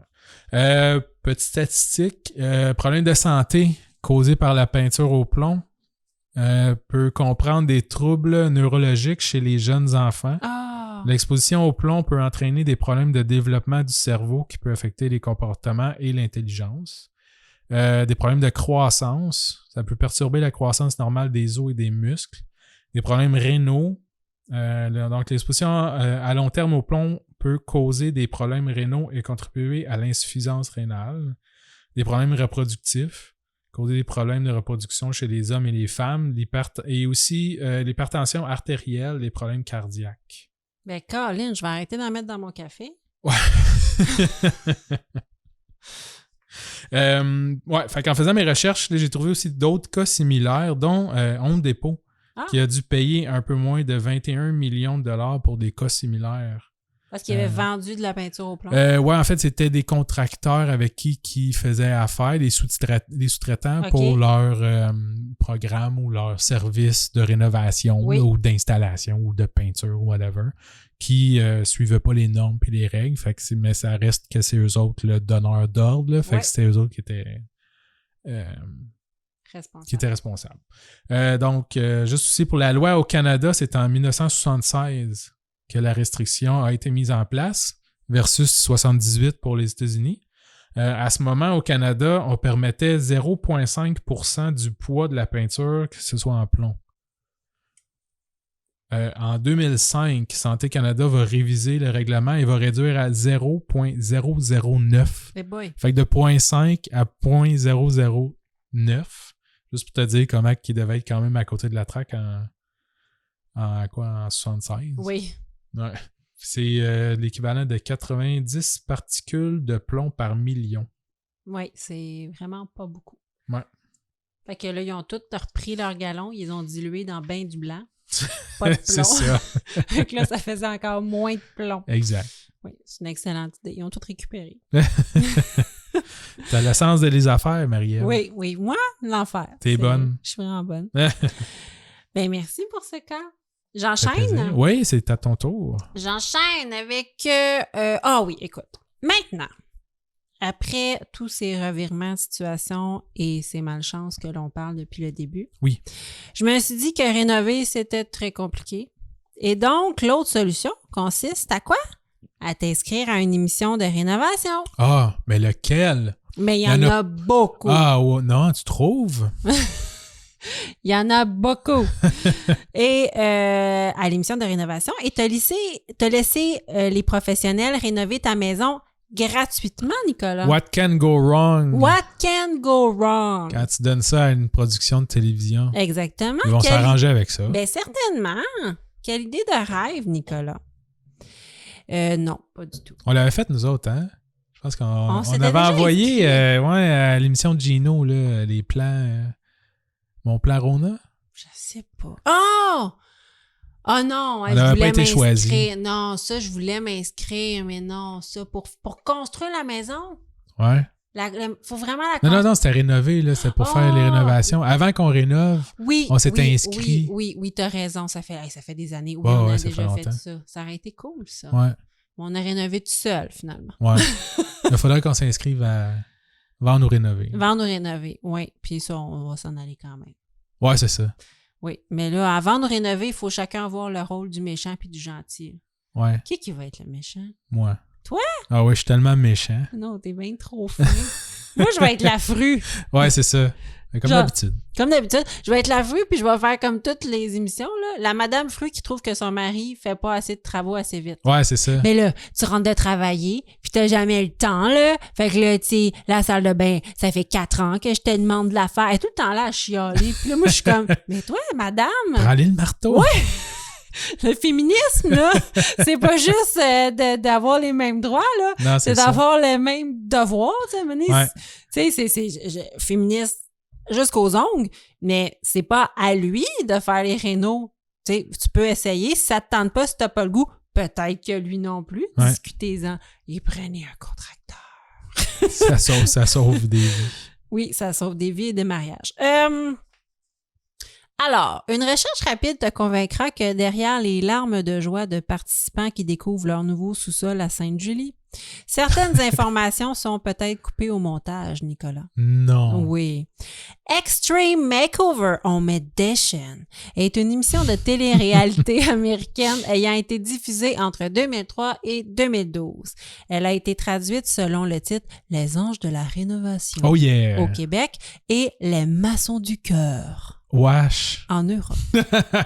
Petite statistique, problème de santé causé par la peinture au plomb peut comprendre des troubles neurologiques chez les jeunes enfants. L'exposition au plomb peut entraîner des problèmes de développement du cerveau qui peut affecter les comportements et l'intelligence. Des problèmes de croissance, ça peut perturber la croissance normale des os et des muscles. Des problèmes rénaux. Donc, l'exposition à long terme au plomb peut causer des problèmes rénaux et contribuer à l'insuffisance rénale. Des problèmes reproductifs, causer des problèmes de reproduction chez les hommes et les femmes, et aussi l'hypertension artérielle, les problèmes cardiaques. Ben, Colin, je vais arrêter d'en mettre dans mon café. Ouais. Fait qu'en faisant mes recherches, là, j'ai trouvé aussi d'autres cas similaires, dont Home Depot, qui a dû payer un peu moins de 21 millions de dollars pour des cas similaires. Parce qu'il avait vendu de la peinture au plomb. Ouais, en fait, c'était des contracteurs avec qui faisaient affaire, des sous-traitants pour leur programme ou leur service de rénovation là, ou d'installation ou de peinture ou whatever, qui suivaient pas les normes et les règles. Fait que mais ça reste que c'est eux autres le donneur d'ordre. Là, fait que c'était eux autres qui étaient responsables. Donc, juste aussi pour la loi au Canada, c'est en 1976 que la restriction a été mise en place versus 78 pour les États-Unis. À ce moment, au Canada, on permettait 0,5% du poids de la peinture que ce soit en plomb. En 2005, Santé Canada va réviser le règlement et va réduire à 0,009. Hey boy. Fait que de 0,5 à 0,009. Juste pour te dire comment il devait être quand même à côté de la traque en 76. Oui. Ouais. C'est l'équivalent de 90 particules de plomb par million. Oui, c'est vraiment pas beaucoup. Ouais. Fait que là, ils ont tous repris leur gallon, ils les ont dilués dans bain du blanc. Pas de plomb. C'est ça. Fait que là, ça faisait encore moins de plomb. Exact. Oui, c'est une excellente idée. Ils ont tout récupéré. T'as le sens de les affaires, Marie-Ève. Oui. Moi, l'enfer. T'es bonne. Je suis vraiment bonne. Ben, merci pour ce cas. J'enchaîne? Oui, c'est à ton tour. J'enchaîne avec... oui, écoute. Maintenant, après tous ces revirements de situation et ces malchances que l'on parle depuis le début, oui, je me suis dit que rénover, c'était très compliqué. Et donc, l'autre solution consiste à quoi? À t'inscrire à une émission de rénovation. Ah, mais lequel? Mais il y en a beaucoup. Ah, oh, non, tu trouves? Il y en a beaucoup. Et à l'émission de rénovation, et t'as laissé les professionnels rénover ta maison gratuitement, Nicolas. What can go wrong? What can go wrong? Quand tu donnes ça à une production de télévision. Exactement. Ils vont s'arranger avec ça. Bien, certainement. Quelle idée de rêve, Nicolas. Non, pas du tout. On l'avait fait, nous autres, hein? Je pense qu'on avait envoyé à l'émission de Gino là, les plans... Mon plan Rona? Je sais pas. Oh! Oh non, On je n'avait voulais pas été m'inscrire. choisi. Non, ça, je voulais m'inscrire, mais non, ça, pour construire la maison. Ouais. Faut vraiment la Non, construire. non, c'était rénové, là. C'était pour faire les rénovations. Avant qu'on rénove, Oui, on s'était inscrit. Oui, t'as raison. Ça fait des années. Oui, Ouais, on a ouais, ça déjà fait fait longtemps. ça. Ça aurait été cool, ça. Ouais. On a rénové tout seul, finalement. Ouais. Il faudrait qu'on s'inscrive à vendre ou rénover. Vendre ou rénover, oui. Puis ça, on va s'en aller quand même. Ouais, c'est ça. Oui. Mais là, à vendre ou rénover, il faut chacun avoir le rôle du méchant puis du gentil. Ouais. Qui va être le méchant? Moi. Toi? Ah ouais, je suis tellement méchant. Non, t'es bien trop fin. Moi, je vais être la frue. Ouais, c'est ça. Mais comme Genre, d'habitude. Comme d'habitude, je vais être la frue puis je vais faire comme toutes les émissions, là. La madame frue qui trouve que son mari fait pas assez de travaux assez vite. Ouais, c'est ça. Mais là, tu rentres de travailler, puis t'as jamais le temps, là. Fait que là, tu sais, la salle de bain, ça fait 4 ans que je te demande de la faire. Elle est tout le temps là à chialer. Puis là, moi, je suis comme, mais toi, madame, Prends-les le marteau. Ouais. le féminisme, là, c'est pas juste d'avoir les mêmes droits, là. Non, C'est c'est ça. d'avoir les mêmes devoirs, tu sais. Ouais. Tu sais, féministe jusqu'aux ongles, mais c'est pas à lui de faire les rénaux. Tu sais, tu peux essayer. Si ça te tente pas, si t'as pas le goût, peut-être que lui non plus. Ouais. Discutez-en. Et prenez un contracteur. Ça sauve des vies. Oui, ça sauve des vies et des mariages. Alors, une recherche rapide te convaincra que derrière les larmes de joie de participants qui découvrent leur nouveau sous-sol à Sainte-Julie, certaines informations sont peut-être coupées au montage, Nicolas. Non. Oui. Extreme Makeover Home Edition est une émission de télé-réalité américaine ayant été diffusée entre 2003 et 2012. Elle a été traduite selon le titre « Les anges de la rénovation » Oh yeah. au Québec et « Les maçons du cœur Wesh. » en Europe.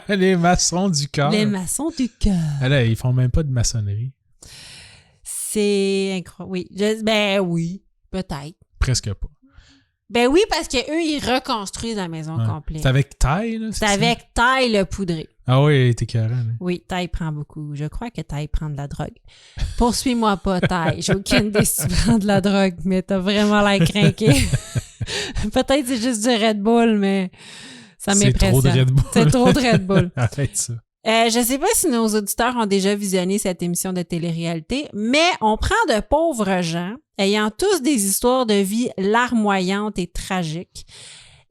Les maçons du cœur. Les maçons du cœur. Ah là, ils font même pas de maçonnerie. C'est incroyable. Oui. Ben oui, peut-être. Presque pas. Ben oui, parce qu'eux, ils reconstruisent la maison Ouais. complète. C'est avec taille, là? C'est ça? avec taille le poudré. Ah oui, t'es carré. Là. Oui, Taille prend beaucoup. Je crois que Taille prend de la drogue. Poursuis-moi pas, Taille. J'ai aucune idée si tu prends de la drogue, mais t'as vraiment l'air craqué. Peut-être c'est juste du Red Bull, mais ça C'est m'impressionne. trop de Red Bull. C'est trop de Red Bull. Arrête ça. Je sais pas si nos auditeurs ont déjà visionné cette émission de télé-réalité, mais on prend de pauvres gens ayant tous des histoires de vie larmoyantes et tragiques.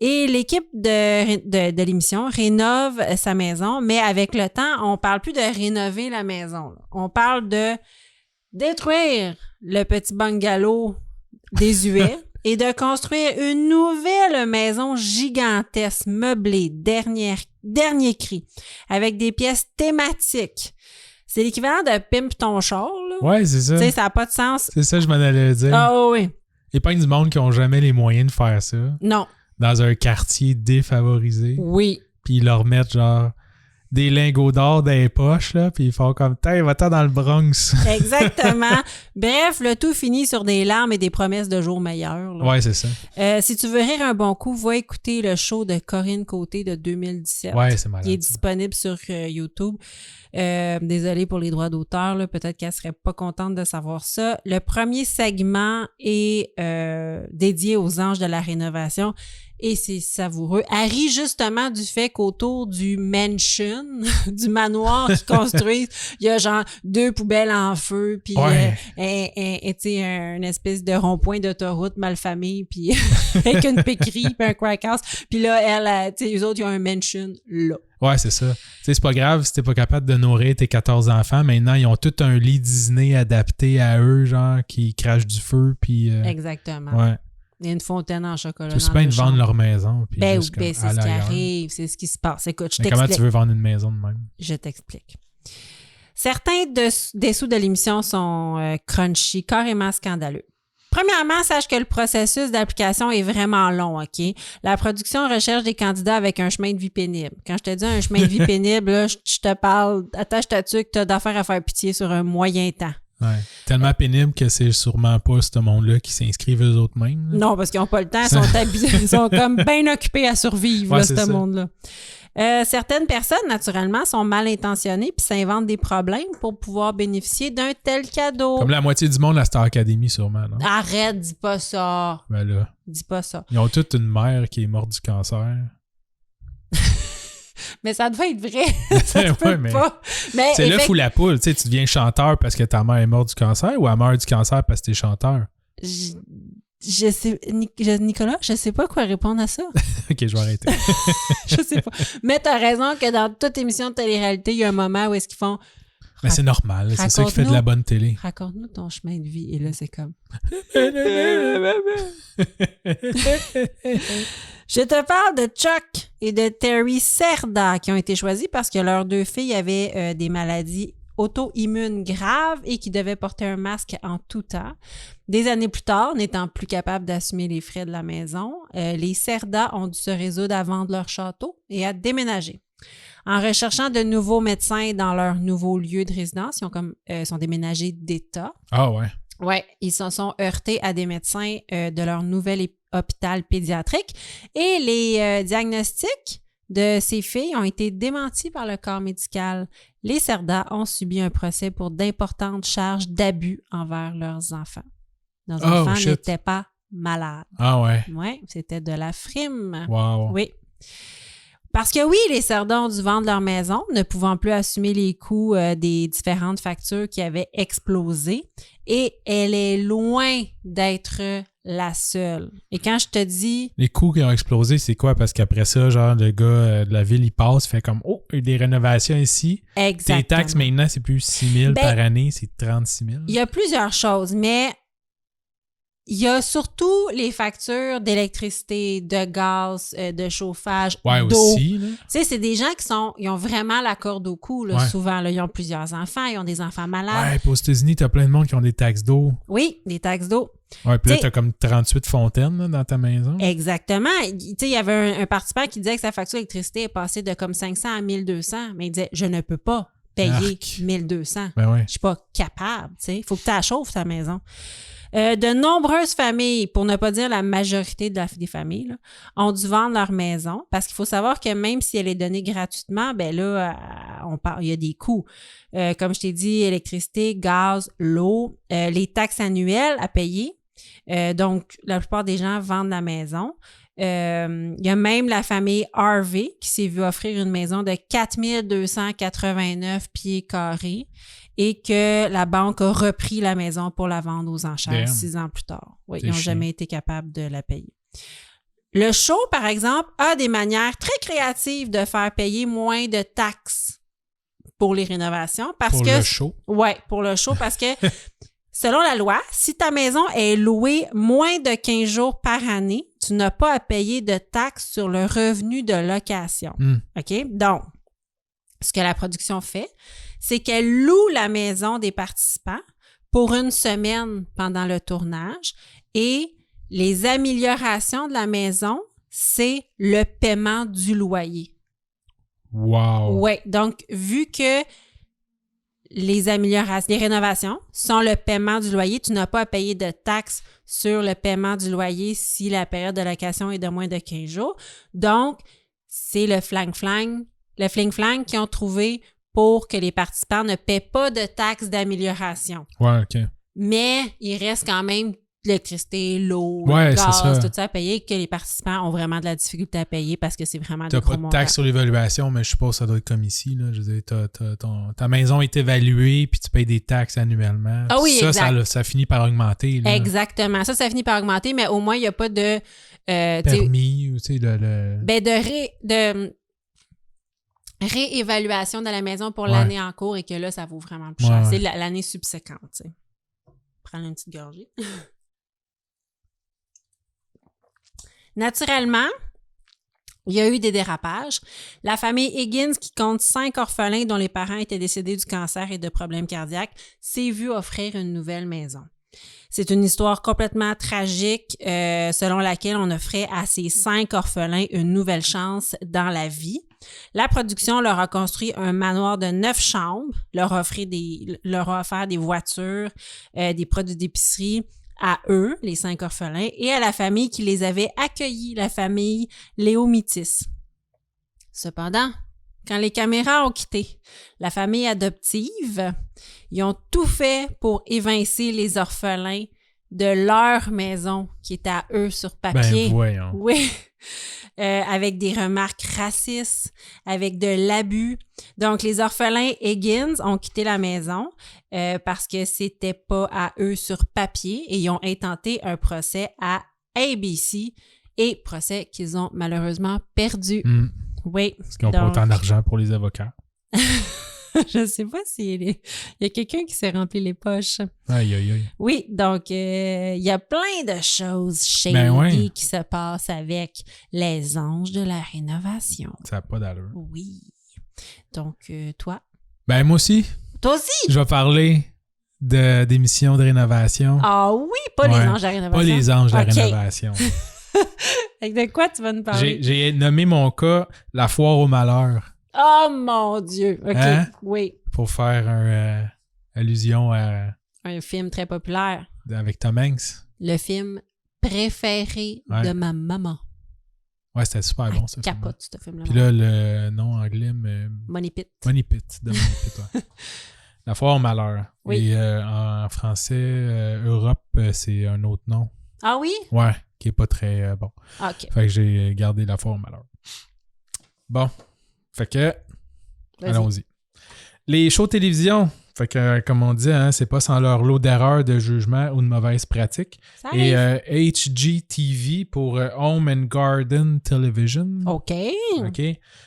Et l'équipe de l'émission rénove sa maison, mais avec le temps, on parle plus de rénover la maison. Là. On parle de détruire le petit bungalow désuet et de construire une nouvelle maison gigantesque, meublée, dernier cri, avec des pièces thématiques. C'est l'équivalent de pimp ton char, là. Ouais, c'est ça. Tu sais, ça n'a pas de sens. C'est ça, je m'en allais dire. Ah oui. Il y a pas du monde qui ont jamais les moyens de faire ça. Non. Dans un quartier défavorisé. Oui. Puis ils leur mettent genre des lingots d'or dans les poches, là, puis ils font comme « T'es, va-t'en dans le Bronx! » Exactement. Bref, le tout finit sur des larmes et des promesses de jours meilleurs. Là. Ouais, c'est ça. Si tu veux rire un bon coup, va écouter le show de Corinne Côté de 2017. Ouais, c'est malade. Il est disponible sur YouTube. Désolée pour les droits d'auteur, là, peut-être qu'elle serait pas contente de savoir ça. Le premier segment est dédié aux anges de la rénovation et c'est savoureux. Elle rit justement du fait qu'autour du mansion, du manoir qu'ils construisent, il y a genre 2 poubelles en feu, puis Ouais. une espèce de rond-point d'autoroute malfamé, puis avec une péquerie, puis un crack house. Puis là, elle, tu sais, eux autres, ils ont un mansion là. Ouais, c'est ça. Tu sais, c'est pas grave si t'es pas capable de nourrir tes 14 enfants. Maintenant, ils ont tout un lit Disney adapté à eux, genre, qui crache du feu, puis... Exactement. Ouais. Il y a une fontaine en chocolat. Tout c'est bien de vendre leur maison, puis Ben oui, juste comme ben c'est ce aller qui ailleurs. arrive, c'est ce qui se passe. Écoute, je Mais comment t'explique. tu veux vendre une maison de même? Je t'explique. Certains dessous de l'émission sont crunchy, carrément scandaleux. Premièrement, sache que le processus d'application est vraiment long, OK? La production recherche des candidats avec un chemin de vie pénible. Quand je te dis un chemin de vie pénible, là, je te parle, attache ta tuque, t'as d'affaires à faire pitié sur un moyen temps. Ouais. Tellement pénible que c'est sûrement pas ce monde-là qui s'inscrivent eux autres mêmes. Là. Non, parce qu'ils n'ont pas le temps, ils sont comme bien occupés à survivre, Ouais, là, c'est ce ça. monde-là. Certaines personnes, naturellement, sont mal intentionnées puis s'inventent des problèmes pour pouvoir bénéficier d'un tel cadeau. Comme la moitié du monde à Star Academy, sûrement, non? Arrête, dis pas ça. Ben là, Dis pas ça. ils ont toute une mère qui est morte du cancer. Mais ça devait être vrai. Ça se peut Ouais, mais pas. Mais c'est l'œuf ou la poule. Tu sais, tu deviens chanteur parce que ta mère est morte du cancer ou elle meurt du cancer parce que t'es chanteur? Je sais, Nicolas, je sais pas quoi répondre à ça. OK, je vais arrêter. Je sais pas. Mais t'as raison que dans toute émission de télé-réalité, il y a un moment où est-ce qu'ils font... Mais c'est normal. C'est ça qui fait de la bonne télé. Raconte-nous ton chemin de vie. Et là, c'est comme... Je te parle de Chuck et de Terry Serda qui ont été choisis parce que leurs 2 filles avaient des maladies auto-immunes graves et qui devaient porter un masque en tout temps. Des années plus tard, n'étant plus capables d'assumer les frais de la maison, les Serda ont dû se résoudre à vendre leur château et à déménager. En recherchant de nouveaux médecins dans leur nouveau lieu de résidence, ils sont déménagés d'État. Ah ouais. Ouais, ils se sont heurtés à des médecins de leur nouvel hôpital pédiatrique et les diagnostics de ces filles ont été démentis par le corps médical. Les Serda ont subi un procès pour d'importantes charges d'abus envers leurs enfants. Leurs enfants n'étaient pas malades. Ah ouais. Oui, c'était de la frime. Wow. Oui. Parce que oui, les Serda ont dû vendre leur maison, ne pouvant plus assumer les coûts des différentes factures qui avaient explosé. Et elle est loin d'être la seule. Et quand je te dis... Les coûts qui ont explosé, c'est quoi? Parce qu'après ça, genre, le gars de la ville, il passe, fait comme, oh, il y a des rénovations ici. Exactement. Tes taxes, maintenant, c'est plus 6 000 par année, c'est 36 000. Il y a plusieurs choses, mais il y a surtout les factures d'électricité, de gaz, de chauffage, d'eau. Aussi, là. Tu sais, c'est des gens ils ont vraiment la corde au cou, là, souvent. Là, ils ont plusieurs enfants, ils ont des enfants malades. Ouais, puis aux États-Unis, t'as plein de monde qui ont des taxes d'eau. Oui, des taxes d'eau. Ouais, puis là, t'as comme 38 fontaines là, dans ta maison. Exactement. Tu sais, il y avait un participant qui disait que sa facture d'électricité est passée de comme 500 à 1200, mais il disait, je ne peux pas payer 1200. Ben ouais. Je suis pas capable, tu sais. Il faut que tu la chauffes, ta maison. De nombreuses familles, pour ne pas dire la majorité des familles, là, ont dû vendre leur maison parce qu'il faut savoir que même si elle est donnée gratuitement, ben là, il y a des coûts. Comme je t'ai dit, électricité, gaz, l'eau, les taxes annuelles à payer. Donc, la plupart des gens vendent la maison. Il y a même la famille Harvey qui s'est vue offrir une maison de 4289 pieds carrés et que la banque a repris la maison pour la vendre aux enchères 6 ans plus tard. Oui, ils n'ont jamais été capables de la payer. Le show, par exemple, a des manières très créatives de faire payer moins de taxes pour les rénovations. Pour le show? Oui, pour le show, parce que selon la loi, si ta maison est louée moins de 15 jours par année, tu n'as pas à payer de taxes sur le revenu de location. OK? Donc, ce que la production fait, c'est qu'elle loue la maison des participants pour une semaine pendant le tournage et les améliorations de la maison, c'est le paiement du loyer. Wow! Oui, donc vu que les rénovations sont le paiement du loyer, tu n'as pas à payer de taxes sur le paiement du loyer si la période de location est de moins de 15 jours. Donc, c'est le fling-flang qu'ils ont trouvé pour que les participants ne paient pas de taxes d'amélioration. Ouais, OK. Mais il reste quand même l'électricité, l'eau, le gaz, tout ça à payer, que les participants ont vraiment de la difficulté à payer parce que c'est vraiment des gros montants. T'as pas de taxe sur l'évaluation, mais je suppose que ça doit être comme ici. Là. Je veux dire, ta maison est évaluée puis tu payes des taxes annuellement. Ah oui, ça finit par augmenter. Là. Exactement. Ça finit par augmenter, mais au moins, il n'y a pas de... permis ou tu sais, de réévaluation de la maison pour l'année en cours et que là, ça vaut vraiment plus cher. C'est l'année subséquente, tu sais. Prendre une petite gorgée. Naturellement, il y a eu des dérapages. La famille Higgins, qui compte 5 orphelins dont les parents étaient décédés du cancer et de problèmes cardiaques, s'est vue offrir une nouvelle maison. C'est une histoire complètement tragique selon laquelle on offrait à ces 5 orphelins une nouvelle chance dans la vie. La production leur a construit un manoir de 9 chambres, leur a offert des voitures, des produits d'épicerie à eux, les 5 orphelins, et à la famille qui les avait accueillis, la famille Léomitis. Cependant, quand les caméras ont quitté la famille adoptive, ils ont tout fait pour évincer les orphelins de leur maison qui était à eux sur papier. Ben voyons. Oui. avec des remarques racistes, avec de l'abus. Donc, les orphelins Higgins ont quitté la maison parce que c'était pas à eux sur papier et ils ont intenté un procès à ABC et procès qu'ils ont malheureusement perdu. Oui. Parce qu'ils n'ont pas autant d'argent pour les avocats. Je sais pas il y a quelqu'un qui s'est rempli les poches. Aïe, aïe, aïe. Oui, donc il y a plein de choses shady qui se passent avec les anges de la rénovation. Ça n'a pas d'allure. Oui. Donc, toi? Ben, moi aussi. Toi aussi? Je vais parler d'émissions de rénovation. Ah oui, pas les anges de la rénovation. Pas les anges de la rénovation. De quoi tu vas nous parler? J'ai nommé mon cas La foire au malheur. Oh mon Dieu! OK, oui. Pour faire allusion à... Un film très populaire. Avec Tom Hanks. Le film préféré de ma maman. Ouais, c'était super bon, ça. Capote, ce film-là. Puis là, le nom anglais... Money Pit. Money Pit, de Money Pit, ouais. La foire au malheur. Oui. Et en français, Europe, c'est un autre nom. Ah oui? Ouais, qui est pas très bon. OK. Fait que j'ai gardé La foire au malheur. Bon. Fait que, allons-y. Les shows télévision, fait que, comme on dit, hein, c'est pas sans leur lot d'erreurs, de jugements ou de mauvaises pratiques. Et HGTV pour Home and Garden Television. OK.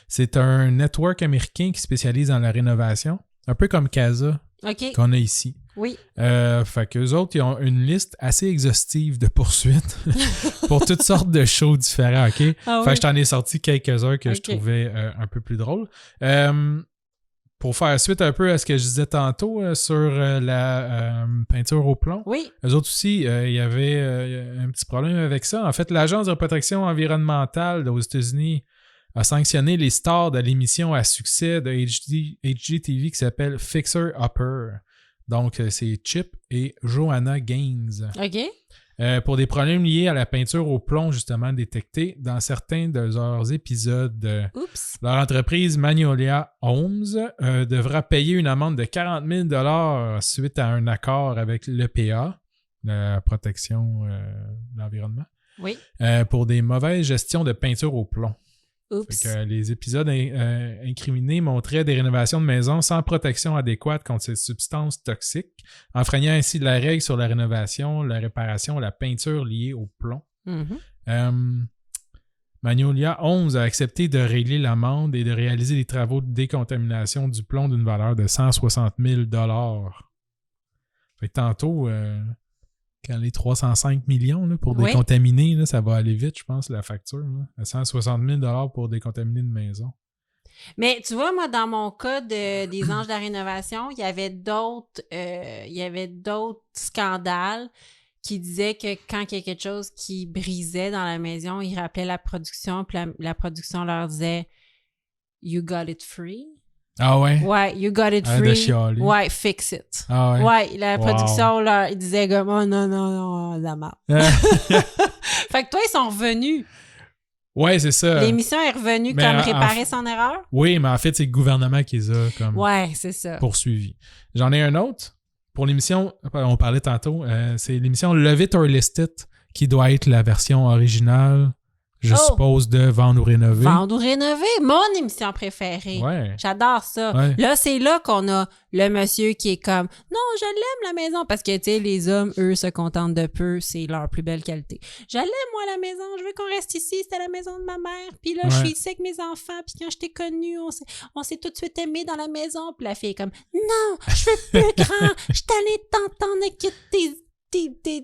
C'est un network américain qui spécialise dans la rénovation, un peu comme Casa qu'on a ici. Oui. Fait qu'eux autres, ils ont une liste assez exhaustive de poursuites pour toutes sortes de shows différents, OK? Fait que je t'en ai sorti quelques-uns que je trouvais un peu plus drôles. Pour faire suite un peu à ce que je disais tantôt sur la peinture au plomb, eux autres aussi, il y avait un petit problème avec ça. En fait, l'Agence de protection environnementale aux États-Unis a sanctionné les stars de l'émission à succès de HGTV qui s'appelle Fixer Upper. Donc, c'est Chip et Joanna Gaines. OK. Pour des problèmes liés à la peinture au plomb, justement, détectés dans certains de leurs épisodes. Oups. Leur entreprise Magnolia Homes devra payer une amende de 40 000 $ suite à un accord avec l'EPA, la protection de l'environnement, pour des mauvaises gestions de peinture au plomb. Oups. Fait que, les épisodes incriminés montraient des rénovations de maisons sans protection adéquate contre ces substances toxiques, enfreignant ainsi la règle sur la rénovation, la réparation, la peinture liée au plomb. Magnolia 11 a accepté de régler l'amende et de réaliser des travaux de décontamination du plomb d'une valeur de 160 000 $. Fait que tantôt... quand les 305 millions là, pour décontaminer, là, ça va aller vite, je pense, la facture. Là. 160 000 $ pour décontaminer une maison. Mais tu vois, moi, dans mon cas des anges de la rénovation, il y avait d'autres scandales qui disaient que quand il y a quelque chose qui brisait dans la maison, ils rappelaient la production, puis la production leur disait « You got it free ». Ah ouais? Ouais, you got it free. Ouais, fix it. Ah ouais? Ouais, la production, là, ils disaient comme, oh non, la merde. Fait que toi, ils sont revenus. Ouais, c'est ça. L'émission est revenue comme réparer son erreur? Oui, mais en fait, c'est le gouvernement qui les a comme c'est ça. Poursuivis. J'en ai un autre. Pour l'émission, on parlait tantôt, c'est l'émission Love It or List It qui doit être la version originale. Je suppose de Vendre ou rénover. Vendre ou rénover, mon émission préférée. Ouais. J'adore ça. Ouais. Là, c'est là qu'on a le monsieur qui est comme « Non, je l'aime la maison. » Parce que, tu sais, les hommes, eux, se contentent de peu. C'est leur plus belle qualité. « Je l'aime, moi, la maison. Je veux qu'on reste ici. C'était la maison de ma mère. Puis là, je suis ici avec mes enfants. Puis quand je t'ai connue, on s'est tout de suite aimés dans la maison. » Puis la fille est comme « Non, je veux plus grand. Je t'allais t'entendre avec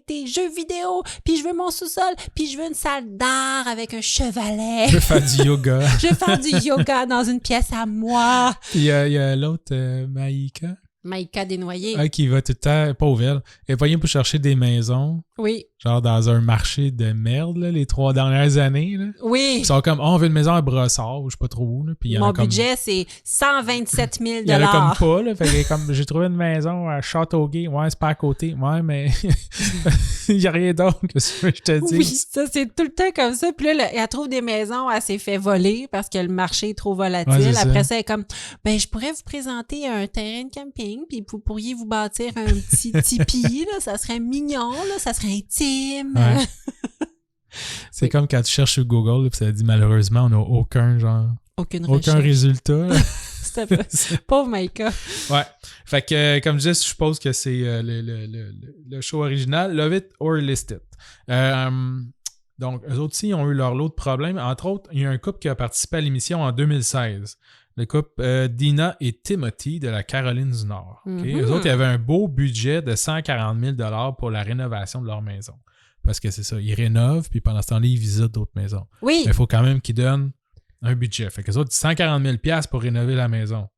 tes jeux vidéo, puis je veux mon sous-sol, puis je veux une salle d'art avec un chevalet. Je veux faire du yoga. Je veux faire du yoga dans une pièce à moi. Puis il y a l'autre, Maïka. Maïka Desnoyers. Qui va tout le temps, pauvre elle. Elle va pour chercher des maisons. Oui. Genre dans un marché de merde, là, les 3 dernières années. Là. Oui. Ils sont comme, on veut une maison à Brossard, je sais pas trop où. Là. Puis mon budget, c'est 127 000 $. Il y en a comme pas. Là, fait que comme, j'ai trouvé une maison à Châteauguay. Ouais, c'est pas à côté. Ouais, mais il y a rien d'autre que je te dis. Oui, ça, c'est tout le temps comme ça. Puis là, elle trouve des maisons, elle s'est fait voler parce que le marché est trop volatile. Ouais, après ça, elle est comme, ben, je pourrais vous présenter un terrain de camping, puis vous pourriez vous bâtir un petit tipi, là. Ça serait mignon, là. Ça serait intime. Ouais. C'est comme quand tu cherches sur Google, puis ça dit malheureusement, on n'a Aucune aucun recherche. résultat. C'était pas... Pauvre Maïka. Ouais. Fait que, comme je disais, je suppose que c'est le show original, Love It or List It. Donc, eux autres aussi ont eu leur lot de problèmes. Entre autres, il y a un couple qui a participé à l'émission en 2016. Le couple Dina et Timothy de la Caroline du Nord. Okay? Eux autres, ils avaient un beau budget de 140 000 pour la rénovation de leur maison. Parce que c'est ça, ils rénovent, puis pendant ce temps-là, ils visitent d'autres maisons. Oui. Mais il faut quand même qu'ils donnent un budget. Fait que les autres, 140 000 pour rénover la maison.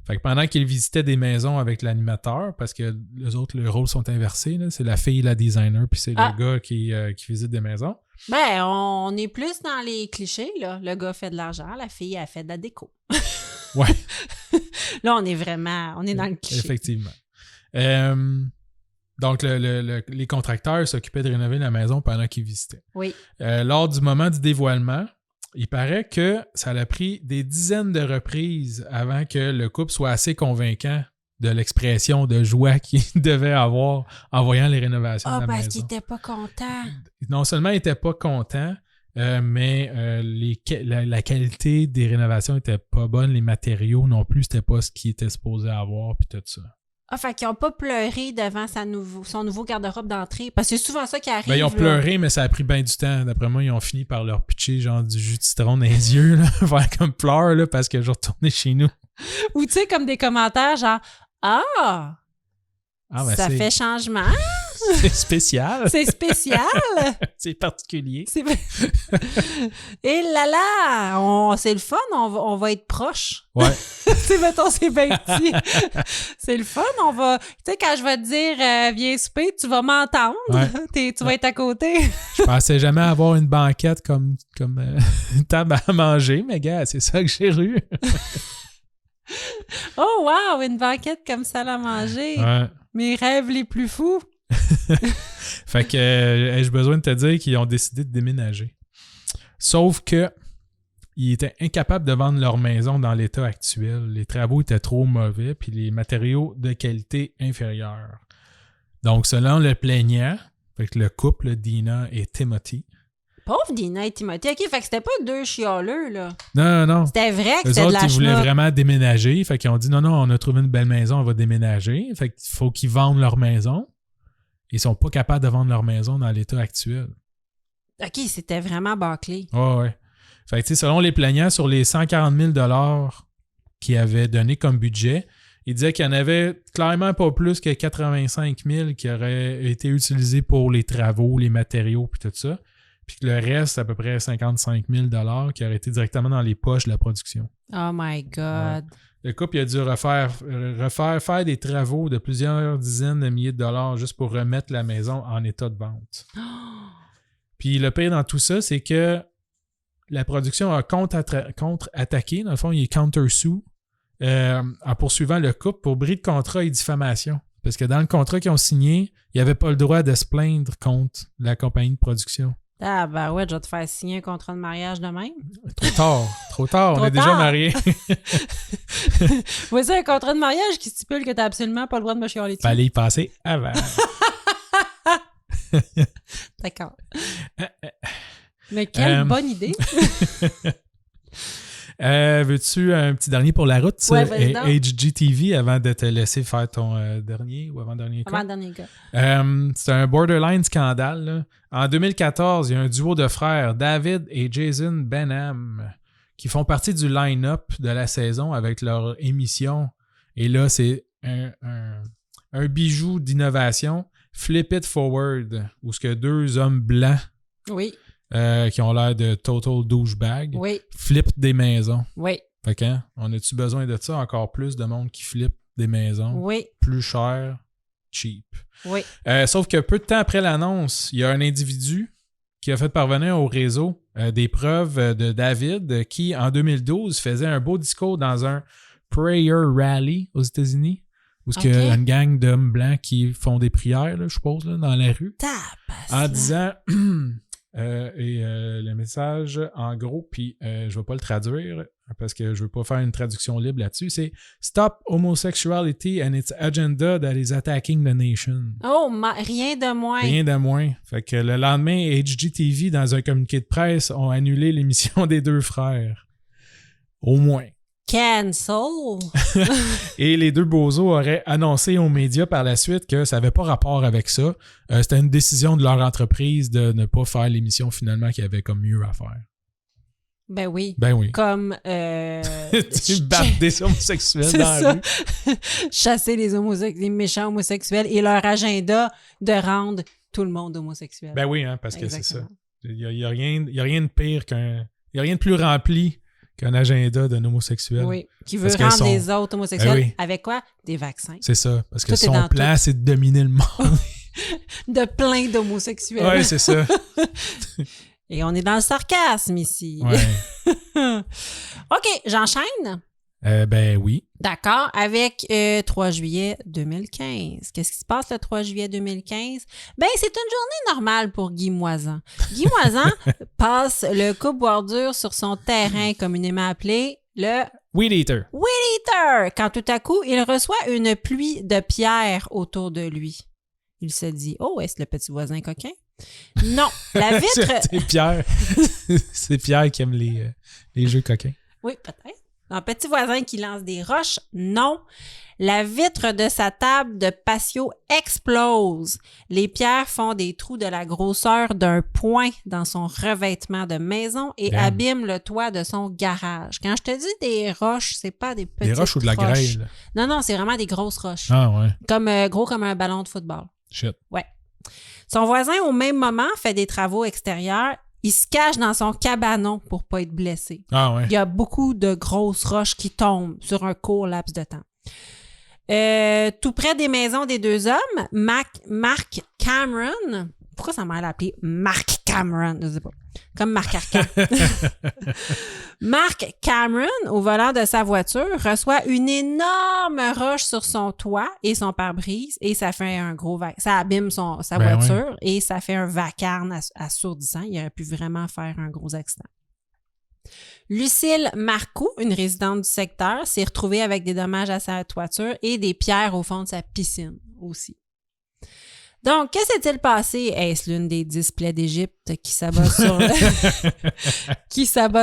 Fait que pendant qu'ils visitaient des maisons avec l'animateur, parce que les autres, les rôles sont inversés, là, c'est la fille, la designer, puis c'est le gars qui visite des maisons. Ben, on est plus dans les clichés, là. Le gars fait de l'argent, la fille, elle fait de la déco. Ouais. Là, on est dans le cliché. Effectivement. Donc, les contracteurs s'occupaient de rénover la maison pendant qu'ils visitaient. Oui. Lors du moment du dévoilement, il paraît que ça a pris des dizaines de reprises avant que le couple soit assez convaincant de l'expression de joie qu'il devait avoir en voyant les rénovations de la maison. Ah, parce qu'il n'était pas content. Non seulement il n'était pas content, mais la qualité des rénovations n'était pas bonne, les matériaux non plus, c'était pas ce qu'il était supposé avoir, puis tout ça. Ah, fait qu'ils n'ont pas pleuré devant son nouveau garde-robe d'entrée. Parce que c'est souvent ça qui arrive. Ben, ils ont pleuré, mais ça a pris bien du temps. D'après moi, ils ont fini par leur pitcher genre du jus de citron dans les yeux, là, faire comme pleure, là, parce que je retournais chez nous. Ou tu sais, comme des commentaires genre « Ah, ben ça fait changement. C'est spécial. C'est spécial. C'est particulier. Et là là, c'est le fun, on va être proche. Ouais. Tu sais, mettons, c'est bien petit. C'est le fun, on va... Tu sais, quand je vais te dire viens souper, tu vas m'entendre. Ouais. Tu vas être à côté. Je pensais jamais avoir une banquette comme une table à manger, mais gars, c'est ça que j'ai eu. Oh wow, une banquette comme ça à manger. Ouais. Mes rêves les plus fous. Fait que ai-je besoin de te dire qu'ils ont décidé de déménager. Sauf que ils étaient incapables de vendre leur maison dans l'état actuel. Les travaux étaient trop mauvais puis les matériaux de qualité inférieure. Donc, selon le plaignant, fait que le couple Dina et Timothy. Pauvre Dina et Timothy. OK, fait que c'était pas deux chialeux, là. Non. C'était vrai que eux c'était autres, de la ils voulaient schnock. vraiment déménager. Fait qu'ils ont dit non, on a trouvé une belle maison, on va déménager. Fait qu'il faut qu'ils vendent leur maison. Ils sont pas capables de vendre leur maison dans l'état actuel. OK, c'était vraiment bâclé. Ouais. Fait que, selon les plaignants, sur les 140 000 qu'ils avaient donné comme budget, ils disaient qu'il y en avait clairement pas plus que 85 000 qui auraient été utilisés pour les travaux, les matériaux puis tout ça. Puis que le reste, à peu près 55 000 qui auraient été directement dans les poches de la production. Oh my God. Ouais. Le couple il a dû faire des travaux de plusieurs dizaines de milliers de dollars juste pour remettre la maison en état de vente. Puis le pire dans tout ça, c'est que la production a contre-attaqué. Dans le fond, il est counter-sue en poursuivant le couple pour bris de contrat et diffamation. Parce que dans le contrat qu'ils ont signé, il n'y avait pas le droit de se plaindre contre la compagnie de production. Ah, ben ouais, je vais te faire signer un contrat de mariage de même. Trop tard, on est déjà mariés. Voici un contrat de mariage qui stipule que tu n'as absolument pas le droit de me chialer dessus. Fallait y passer avant. D'accord. Mais quelle bonne idée! Veux-tu un petit dernier pour la route? Ouais, vas-y donc. HGTV, avant de te laisser faire ton dernier ou avant-dernier cas? Avant-dernier cas. C'est un borderline scandale, là. En 2014, il y a un duo de frères, David et Jason Benham, qui font partie du line-up de la saison avec leur émission. Et là, c'est un bijou d'innovation, Flip It Forward, où ce que deux hommes blancs Oui. Qui ont l'air de total douchebag, flippent des maisons. Oui. Fait que, on a-tu besoin de ça? Encore plus de monde qui flippe des maisons. Oui. Plus cher, cheap. Oui. Sauf que peu de temps après l'annonce, il y a un individu qui a fait parvenir au réseau des preuves de David qui, en 2012, faisait un beau discours dans un prayer rally aux États-Unis, où il y a une gang d'hommes blancs qui font des prières, là, je suppose, là, dans la rue, en disant Le message, en gros, puis je vais pas le traduire parce que je veux pas faire une traduction libre là-dessus, c'est « Stop homosexuality and its agenda that is attacking the nation ». Oh, rien de moins. Rien de moins. Fait que le lendemain, HGTV, dans un communiqué de presse, ont annulé l'émission des deux frères. Au moins. Cancel! Et les deux bozos auraient annoncé aux médias par la suite que ça n'avait pas rapport avec ça. C'était une décision de leur entreprise de ne pas faire l'émission finalement qu'il y avait comme mieux à faire. Ben oui. Ben oui. Comme... Tu battes des homosexuels dans la rue. Chasser les méchants homosexuels et leur agenda de rendre tout le monde homosexuel. Ben oui, hein, parce que Exactement. c'est ça. Il y a rien de pire qu'un... Il n'y a rien de plus rempli qu'un agenda d'un homosexuel. Oui, qui veut rendre les autres homosexuels oui. avec quoi? Des vaccins. C'est ça, parce que Tout est son dans plan, c'est de dominer le monde. De plein d'homosexuels. Oui, c'est ça. Et on est dans le sarcasme ici. Ouais. OK, j'enchaîne. Ben oui. D'accord, avec 3 juillet 2015. Qu'est-ce qui se passe le 3 juillet 2015? Ben, c'est une journée normale pour Guy Moisan. Guy Moisan passe le coupe-boire dur sur son terrain, communément appelé le Weed Eater. Weed Eater, quand tout à coup, il reçoit une pluie de pierres autour de lui. Il se dit, oh, est-ce le petit voisin coquin? Non, la vitre... C'est Pierre. C'est Pierre qui aime les jeux coquins. Oui, peut-être. Un petit voisin qui lance des roches, non. La vitre de sa table de patio explose. Les pierres font des trous de la grosseur d'un poing dans son revêtement de maison et abîment le toit de son garage. Quand je te dis des roches, c'est pas des petites roches. Des roches ou de la grêle? Non, c'est vraiment des grosses roches. Ah ouais. Gros comme un ballon de football. Shit. Ouais. Son voisin, au même moment, fait des travaux extérieurs. Il se cache dans son cabanon pour pas être blessé. Ah ouais. Il y a beaucoup de grosses roches qui tombent sur un court laps de temps. Tout près des maisons des deux hommes, Mark Cameron... Pourquoi ça m'a appelé Mark Cameron? Je sais pas. Comme Marc Arcan. Mark Cameron, au volant de sa voiture, reçoit une énorme roche sur son toit et son pare-brise et ça fait un gros ça abîme sa voiture et ça fait un vacarme assourdissant. Il aurait pu vraiment faire un gros accident. Lucille Marcoux, une résidente du secteur, s'est retrouvée avec des dommages à sa toiture et des pierres au fond de sa piscine aussi. Donc, que s'est-il passé? Est-ce l'une des 10 plaies d'Égypte qui s'abat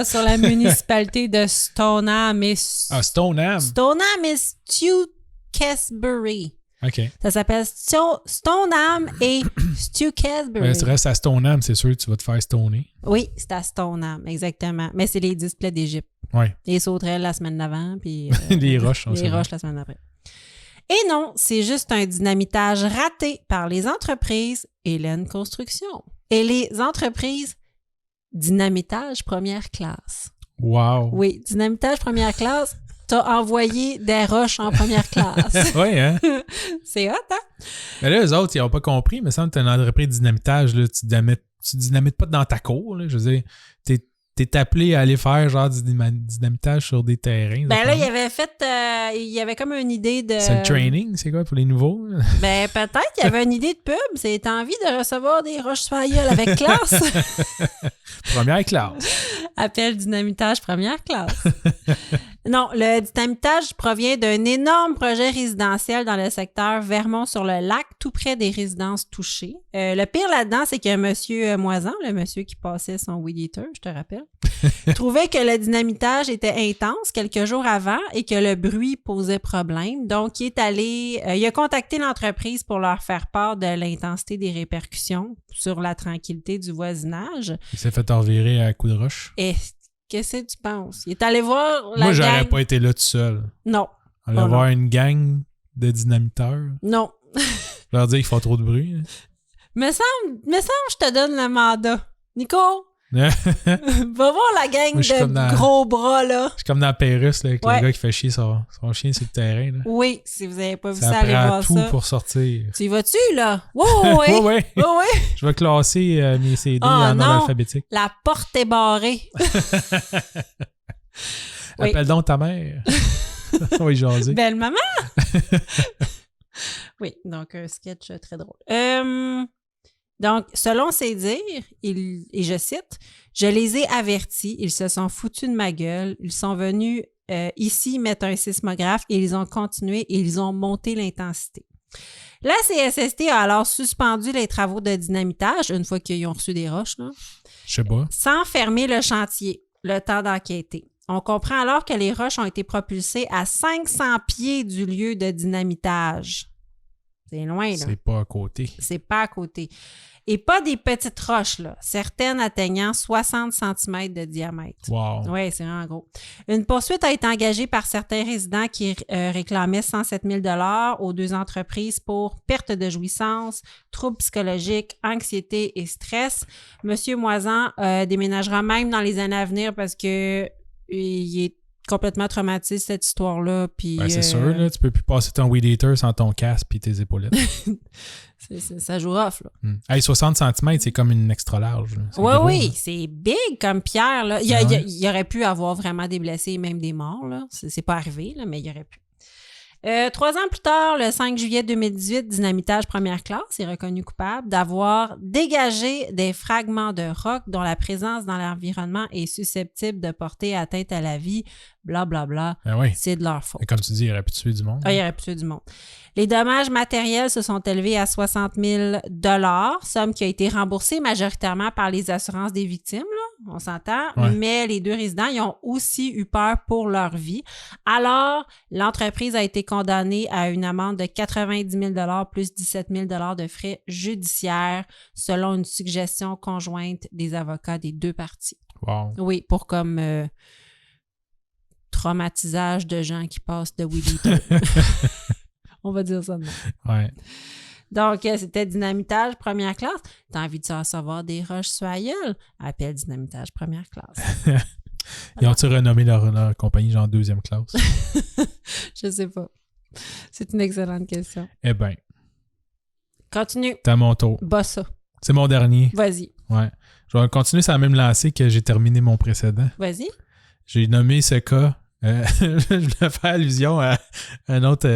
sur la municipalité de Stoneham et Stoneham et Stewkesbury. OK. Ça s'appelle Stoneham et Stewkesbury. Si tu restes à Stoneham, c'est sûr que tu vas te faire stoner. Oui, c'est à Stoneham, exactement. Mais c'est les 10 plaies d'Égypte. Oui. Les sauterelles la semaine d'avant, puis les roches. Les roches la semaine d'après. Et non, c'est juste un dynamitage raté par les entreprises Hélène Construction. Et les entreprises dynamitage première classe. Wow. Oui, dynamitage première classe, t'as envoyé des roches en première classe. Oui, hein? C'est hot, hein? Mais là, eux autres, ils n'ont pas compris. Mais ça, tu as une entreprise de dynamitage, là, tu dynamites pas dans ta cour. Là, je veux dire, t'es appelé à aller faire genre du dynamitage sur des terrains. Ben là, il avait comme une idée de... C'est le training, c'est quoi, pour les nouveaux? Ben peut-être, il y avait une idée de pub. C'est envie de recevoir des roches sur la gueule avec classe. Première classe. Appel dynamitage première classe. Non, le dynamitage provient d'un énorme projet résidentiel dans le secteur Vermont-sur-le-Lac, tout près des résidences touchées. Le pire là-dedans, c'est que M. Moisan, le monsieur qui passait son weed eater, je te rappelle, trouvait que le dynamitage était intense quelques jours avant et que le bruit posait problème. Donc, il a contacté l'entreprise pour leur faire part de l'intensité des répercussions sur la tranquillité du voisinage. Il s'est fait envirer à coups de roche. Et qu'est-ce que tu penses? Il est allé voir la gang... Moi, j'aurais pas été là tout seul. Non. Aller voir une gang de dynamiteurs. Non. Leur dire qu'ils font trop de bruit. Me semble, je te donne le mandat. Nico, va voir la gang de gros bras, là. C'est comme dans Pérus, là, avec le gars qui fait chier son chien sur le terrain. Là. Oui, si vous n'avez pas vu ça, ça allez voir tout ça. Pour sortir. Tu y vas-tu, là? Oui. Je vais classer mes CD en ordre alphabétique. La porte est barrée. Appelle donc ta mère. Oui, jaser. Belle maman! Oui, donc un sketch très drôle. Donc, selon ses dires, et je cite, « Je les ai avertis, ils se sont foutus de ma gueule, ils sont venus ici mettre un sismographe et ils ont continué et ils ont monté l'intensité. » La CSST a alors suspendu les travaux de dynamitage, une fois qu'ils ont reçu des roches, là, Je sais pas. sans fermer le chantier, le temps d'enquêter. On comprend alors que les roches ont été propulsées à 500 pieds du lieu de dynamitage. C'est loin, là. C'est pas à côté. C'est pas à côté. Et pas des petites roches, là. Certaines atteignant 60 cm de diamètre. Wow. Oui, c'est vraiment gros. Une poursuite a été engagée par certains résidents qui réclamaient 107 000 $ aux deux entreprises pour perte de jouissance, troubles psychologiques, anxiété et stress. Monsieur Moisan déménagera même dans les années à venir parce que il est complètement traumatisé, cette histoire-là. Puis, Ben, c'est sûr, là, tu peux plus passer ton weed eater sans ton casque et tes épaulettes. ça joue off, là. Hey, 60 cm, c'est comme une extra large. Oui, c'est big comme pierre, là. Il aurait pu avoir vraiment des blessés, même des morts, là. C'est pas arrivé, là, mais il aurait pu. 3 ans plus tard, le 5 juillet 2018, Dynamitage première classe est reconnu coupable d'avoir dégagé des fragments de roc dont la présence dans l'environnement est susceptible de porter atteinte à la vie, blablabla. Ben oui. C'est de leur faute. Et comme tu dis, il aurait pu tuer du monde. Ah, il aurait pu tuer du monde. Les dommages matériels se sont élevés à 60 000 $, somme qui a été remboursée majoritairement par les assurances des victimes, là, on s'entend, Ouais. mais les deux résidents, ils ont aussi eu peur pour leur vie. Alors, l'entreprise a été condamnée à une amende de 90 000 $ plus 17 000 $ de frais judiciaires, selon une suggestion conjointe des avocats des deux parties. Wow. Oui, pour comme traumatisage de gens qui passent de weed eater. On va dire ça de même. Ouais. Donc, c'était Dynamitage première classe. T'as envie de recevoir des roches sur la gueule? Appelle Dynamitage première classe. Ils ont-tu renommé leur compagnie genre deuxième classe? Je sais pas. C'est une excellente question. Eh bien, Continue. c'est à mon tour. Bas ça. C'est mon dernier. Vas-y. Ouais. Je vais continuer sur la même lancée que j'ai terminé mon précédent. Vas-y. J'ai nommé ce cas. Je voulais faire allusion à une autre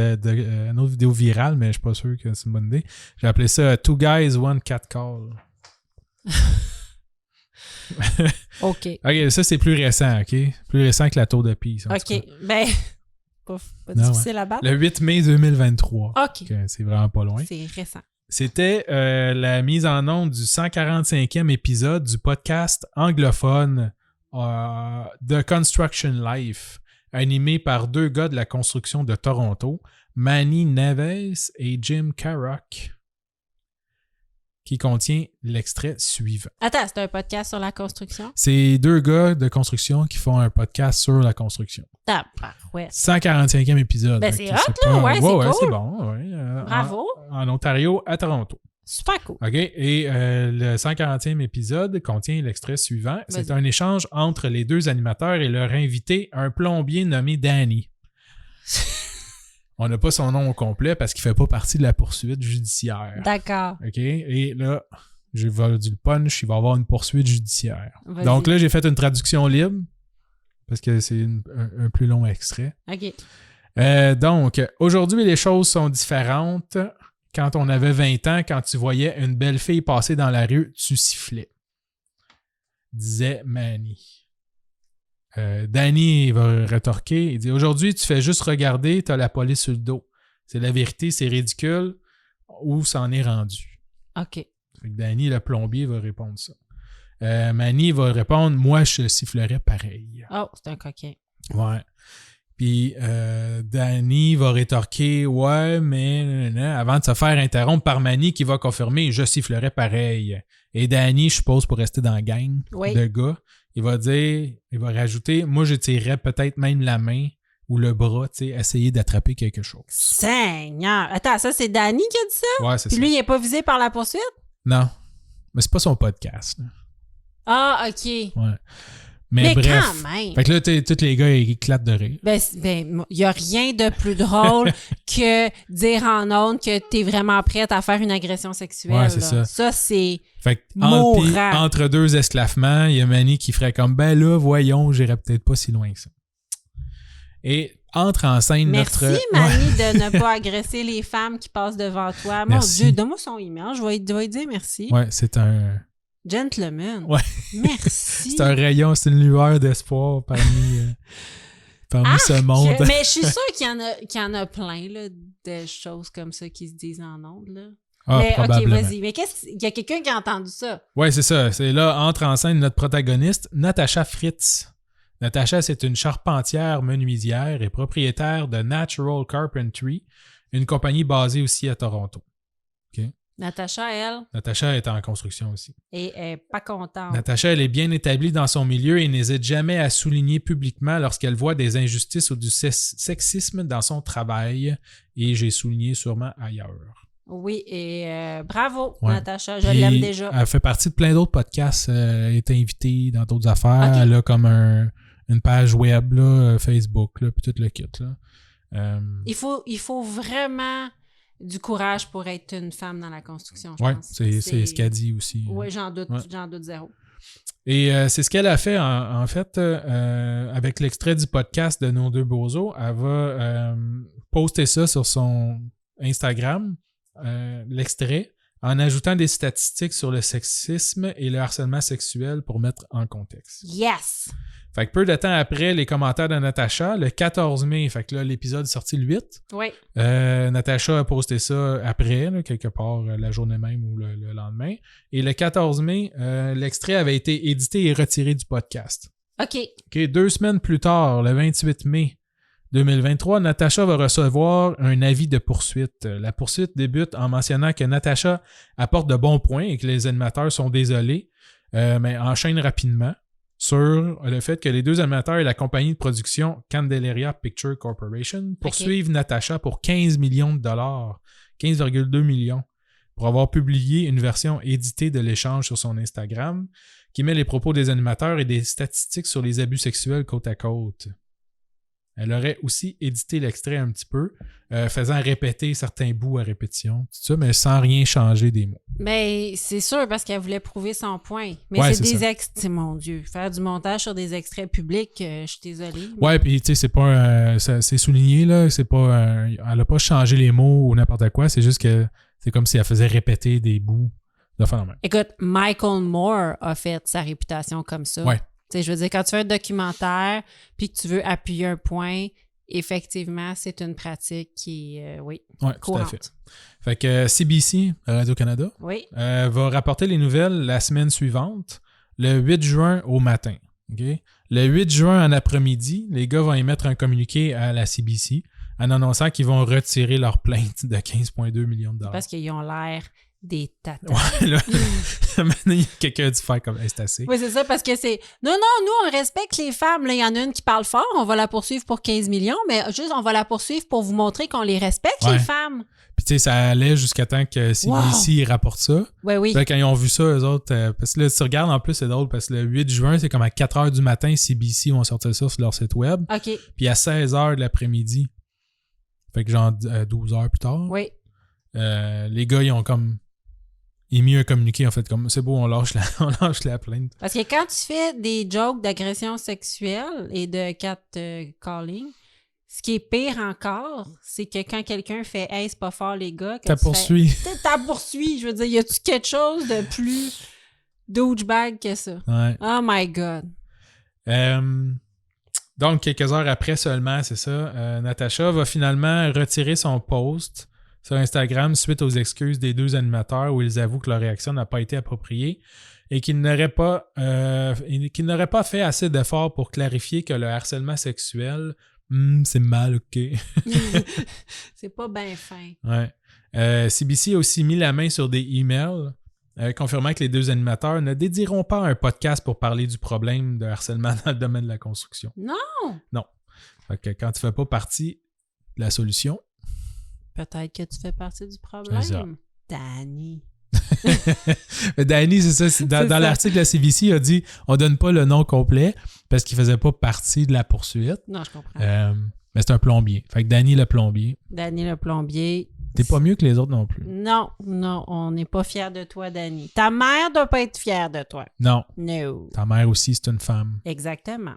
vidéo virale, mais je suis pas sûr que c'est une bonne idée. J'ai appelé ça Two Guys, One Cat Call. OK. OK, ça c'est plus récent, OK? Plus récent que la tour de Pise. en tout cas. OK. Ben, pas Non, difficile à battre. Le 8 mai 2023. OK. Donc, c'est vraiment pas loin. C'est récent. C'était la mise en onde du 145e épisode du podcast anglophone The Construction Life, animé par deux gars de la construction de Toronto, Manny Neves et Jim Carrock, qui contient l'extrait suivant. Attends, c'est un podcast sur la construction? C'est deux gars de construction qui font un podcast sur la construction. Ouais. 145e épisode. Ben, Fait c'est que hot, là. Ouais, c'est cool. c'est bon. Ouais. Bravo. En Ontario, à Toronto. Super cool. OK. Et le 140e épisode contient l'extrait suivant. C'est Vas-y. un échange entre les deux animateurs et leur invité, un plombier nommé Danny. On n'a pas son nom au complet parce qu'il ne fait pas partie de la poursuite judiciaire. D'accord. OK? Et là, j'ai vendu le punch, il va y avoir une poursuite judiciaire. Vas-y. Donc là, j'ai fait une traduction libre parce que c'est un plus long extrait. OK. Donc, aujourd'hui, les choses sont différentes. Quand on avait 20 ans, quand tu voyais une belle fille passer dans la rue, tu sifflais. Disait Manny. Danny va rétorquer. Il dit « Aujourd'hui, tu fais juste regarder, t'as la police sur le dos. C'est la vérité, c'est ridicule. Où s'en est rendu? » OK. Fait que Danny, le plombier, va répondre ça. Manny va répondre « Moi, je sifflerais pareil. » Oh, c'est un coquin. Ouais. Puis Danny va rétorquer « Ouais, mais... » avant de se faire interrompre par Manny qui va confirmer « Je sifflerais pareil. » Et Danny, je suppose, pour rester dans la gang de gars, il va rajouter « Moi, je tirerais peut-être même la main ou le bras, tu sais, essayer d'attraper quelque chose. » Seigneur! Attends, ça, c'est Danny qui a dit ça? Ouais, c'est Puis ça. lui, il n'est pas visé par la poursuite? Non. Mais c'est pas son podcast. Là. Ah, OK. Ouais. Mais bref. Quand même! Fait que là, tous les gars, ils éclatent de rire. Ben, il n'y a rien de plus drôle que dire en ondes que tu es vraiment prête à faire une agression sexuelle. Ouais, c'est là. ça. Ça, c'est Fait que mourant. entre deux esclaffements, il y a Manny qui ferait comme ben là, voyons, j'irais peut-être pas si loin que ça. Et entre en scène Merci, notre... Mani, de ne pas agresser les femmes qui passent devant toi. Mon Merci. Dieu, donne-moi son email. Je vais lui dire merci. Ouais, c'est un... Gentleman. Ouais. Merci. C'est un rayon, c'est une lueur d'espoir parmi ce monde. Mais je suis sûre qu'il y en a plein, là, de choses comme ça qui se disent en ondes, là. Ah, Mais probablement. OK, vas-y. Mais il y a quelqu'un qui a entendu ça. Ouais, c'est ça. C'est là, entre en scène notre protagoniste, Natacha Fritz. Natacha, c'est une charpentière menuisière et propriétaire de Natural Carpentry, une compagnie basée aussi à Toronto. Natacha, elle, Natacha est en construction aussi. elle est pas contente. Natacha, elle est bien établie dans son milieu et n'hésite jamais à souligner publiquement lorsqu'elle voit des injustices ou du sexisme dans son travail. Et j'ai souligné sûrement ailleurs. Oui, et bravo, Ouais. Natacha, je Puis, l'aime déjà. Elle fait partie de plein d'autres podcasts. Elle est invitée dans d'autres affaires. Ok. Elle a comme une page web, là, Facebook, là, puis tout le kit. Là. Il faut vraiment du courage pour être une femme dans la construction, je Ouais, pense. c'est ce qu'elle dit aussi. Oui, j'en doute zéro. Et c'est ce qu'elle a fait, en fait, avec l'extrait du podcast de Nos deux bozos. Elle va poster ça sur son Instagram, l'extrait, en ajoutant des statistiques sur le sexisme et le harcèlement sexuel pour mettre en contexte. Yes! Fait que peu de temps après les commentaires de Natacha, le 14 mai, fait que là, l'épisode est sorti le 8. Oui. Natacha a posté ça après, là, quelque part la journée même ou le lendemain. Et le 14 mai, l'extrait avait été édité et retiré du podcast. OK. 2 semaines plus tard, le 28 mai 2023, Natacha va recevoir un avis de poursuite. La poursuite débute en mentionnant que Natacha apporte de bons points et que les animateurs sont désolés, mais enchaîne rapidement sur le fait que les deux animateurs et la compagnie de production Candelaria Picture Corporation poursuivent Natacha pour 15 millions de dollars, 15,2 millions, pour avoir publié une version éditée de l'échange sur son Instagram qui met les propos des animateurs et des statistiques sur les abus sexuels côte à côte. Elle aurait aussi édité l'extrait un petit peu, faisant répéter certains bouts à répétition, tout ça, mais sans rien changer des mots. Mais c'est sûr parce qu'elle voulait prouver son point. Mais Ouais, c'est c'est des ça. extraits, mon Dieu. Faire du montage sur des extraits publics, je suis désolée. Ouais, puis tu sais, c'est pas c'est souligné là, c'est pas elle a pas changé les mots ou n'importe quoi, c'est juste que c'est comme si elle faisait répéter des bouts de phénomène. Écoute, Michael Moore a fait sa réputation comme ça. Ouais. Tu sais, je veux dire, quand tu fais un documentaire puis que tu veux appuyer un point, effectivement, c'est une pratique qui est, oui, Ouais, courante. tout à fait. Fait que CBC, Radio-Canada, Oui. va rapporter les nouvelles la semaine suivante, le 8 juin au matin. Okay? Le 8 juin en après-midi, les gars vont émettre un communiqué à la CBC en annonçant qu'ils vont retirer leur plainte de 15,2 millions de dollars. Parce qu'ils ont l'air des tatas. Ouais, là, maintenant, il y a quelqu'un qui fait comme c'est assez. Oui, c'est ça, parce que c'est... Non, nous, on respecte les femmes. Là, il y en a une qui parle fort, on va la poursuivre pour 15 millions, mais juste, on va la poursuivre pour vous montrer qu'on les respecte, Ouais. les femmes. Puis, tu sais, ça allait jusqu'à temps que CBC rapporte ça. Ouais, oui. Là, quand ils ont vu ça, eux autres, parce que là, si tu regardes, en plus, c'est drôle, parce que le 8 juin, c'est comme à 4 h du matin, CBC vont sortir ça sur leur site web. OK. Puis à 16 h de l'après-midi, fait que genre 12 h plus tard, Oui. les gars, ils ont comme émis un communiqué, en fait, comme c'est beau, on lâche la plainte. Parce que quand tu fais des jokes d'agression sexuelle et de catcalling, ce qui est pire encore, c'est que quand quelqu'un fait « Hey, c'est pas fort, les gars », T'as poursuivi. T'as poursuivi. Je veux dire, y a-tu quelque chose de plus douchebag que ça? Ouais. Oh my God. Donc, quelques heures après seulement, c'est ça, Natacha va finalement retirer son post sur Instagram suite aux excuses des deux animateurs où ils avouent que leur réaction n'a pas été appropriée et qu'ils n'auraient pas fait assez d'efforts pour clarifier que le harcèlement sexuel, c'est mal, OK. C'est pas bien fin. Ouais. CBC a aussi mis la main sur des emails confirmant que les deux animateurs ne dédieront pas un podcast pour parler du problème de harcèlement dans le domaine de la construction. Non! Non. Fait que quand tu fais pas partie de la solution... Peut-être que tu fais partie du C'est ça. problème. Danny. Danny, c'est ça. Dans l'article, la CBC a dit on donne pas le nom complet parce qu'il faisait pas partie de la poursuite. Non, je comprends. Mais c'est un plombier. Fait que Danny le plombier. Danny le plombier. T'es pas mieux que les autres non plus. Non, on n'est pas fiers de toi, Danny. Ta mère doit pas être fière de toi. Non. No. Ta mère aussi, c'est une femme. Exactement.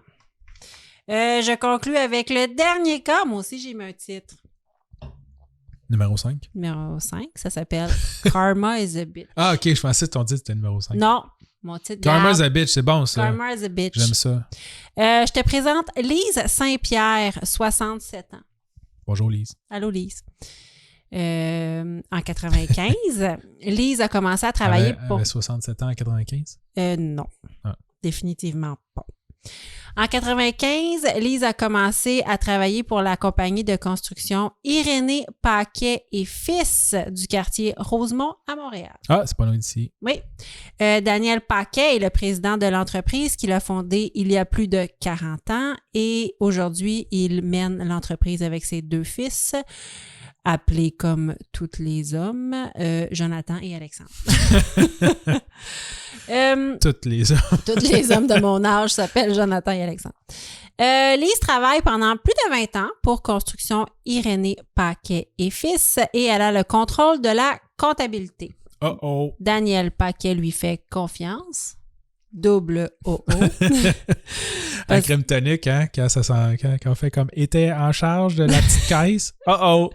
Je conclue avec le dernier cas. Moi aussi, j'ai mis un titre. Numéro 5. Numéro 5, ça s'appelle Karma is a Bitch. Ah, OK, je pensais que ton titre c'était numéro 5. Non, mon titre... Karma is a Bitch, c'est bon ça. Karma is a Bitch. J'aime ça. Je te présente Lise Saint-Pierre, 67 ans. Bonjour Lise. Allô, Lise. En 95, Lise a commencé à travailler Elle avait 67 ans en 95? Non, Ah. définitivement pas. En 95, Lise a commencé à travailler pour la compagnie de construction Irénée Paquet et Fils du quartier Rosemont à Montréal. Ah, c'est pas loin d'ici. Oui. Daniel Paquet est le président de l'entreprise qu'il a fondée il y a plus de 40 ans et aujourd'hui, il mène l'entreprise avec ses 2 fils, appelés comme tous les hommes, Jonathan et Alexandre. Toutes les hommes. Tous les hommes de mon âge s'appellent Jonathan et Alexandre. Lise travaille pendant plus de 20 ans pour Construction Irénée Paquet et Fils et elle a le contrôle de la comptabilité. Oh. Daniel Paquet lui fait confiance. Double OO. Un crème tonique, hein, quand on fait comme était en charge de la petite caisse. Oh.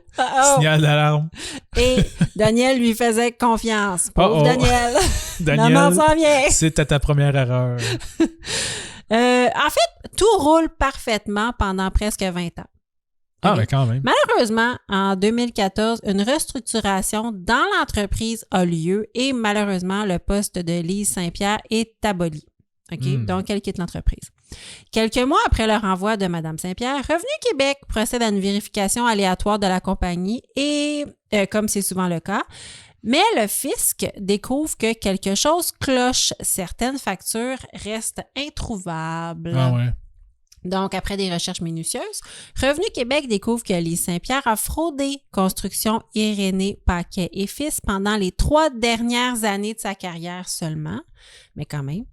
Signal d'alarme. Et Daniel lui faisait confiance. Pauvre Daniel. Daniel, maman s'en vient. C'était ta première erreur. En fait, tout roule parfaitement pendant presque 20 ans. Ah, mais quand même. Malheureusement, en 2014, une restructuration dans l'entreprise a lieu et malheureusement, le poste de Lise Saint-Pierre est aboli. OK? Donc, elle quitte l'entreprise. Quelques mois après le renvoi de Mme Saint-Pierre, Revenu Québec procède à une vérification aléatoire de la compagnie et, comme c'est souvent le cas, mais le fisc découvre que quelque chose cloche. Certaines factures restent introuvables. Ah ouais. Donc, après des recherches minutieuses, Revenu Québec découvre que Lise Saint-Pierre a fraudé Construction Irénée Paquet et Fils pendant les 3 dernières années de sa carrière seulement, mais quand même,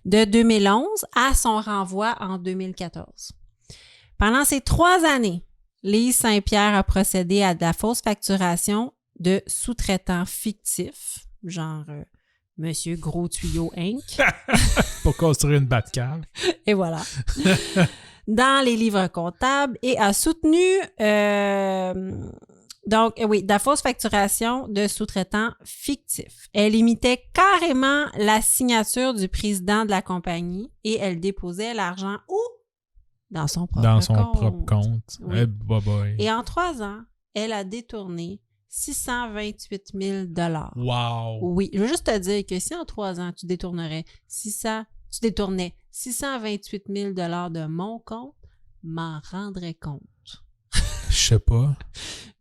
de 2011 à son renvoi en 2014. Pendant ces 3 années, Lise Saint-Pierre a procédé à de la fausse facturation de sous-traitants fictifs, genre Monsieur Gros Tuyau Inc. Pour construire une Batcave. Et voilà. Dans les livres comptables et a soutenu de la fausse facturation de sous-traitants fictifs. Elle imitait carrément la signature du président de la compagnie et elle déposait l'argent où? Dans son propre compte. Oui. Hey, bye. Et en 3 ans, elle a détourné 628 000 $. Wow! Oui, je veux juste te dire que si en 3 ans, tu détournais 628 000 $ de mon compte, m'en rendrais compte. Je sais pas.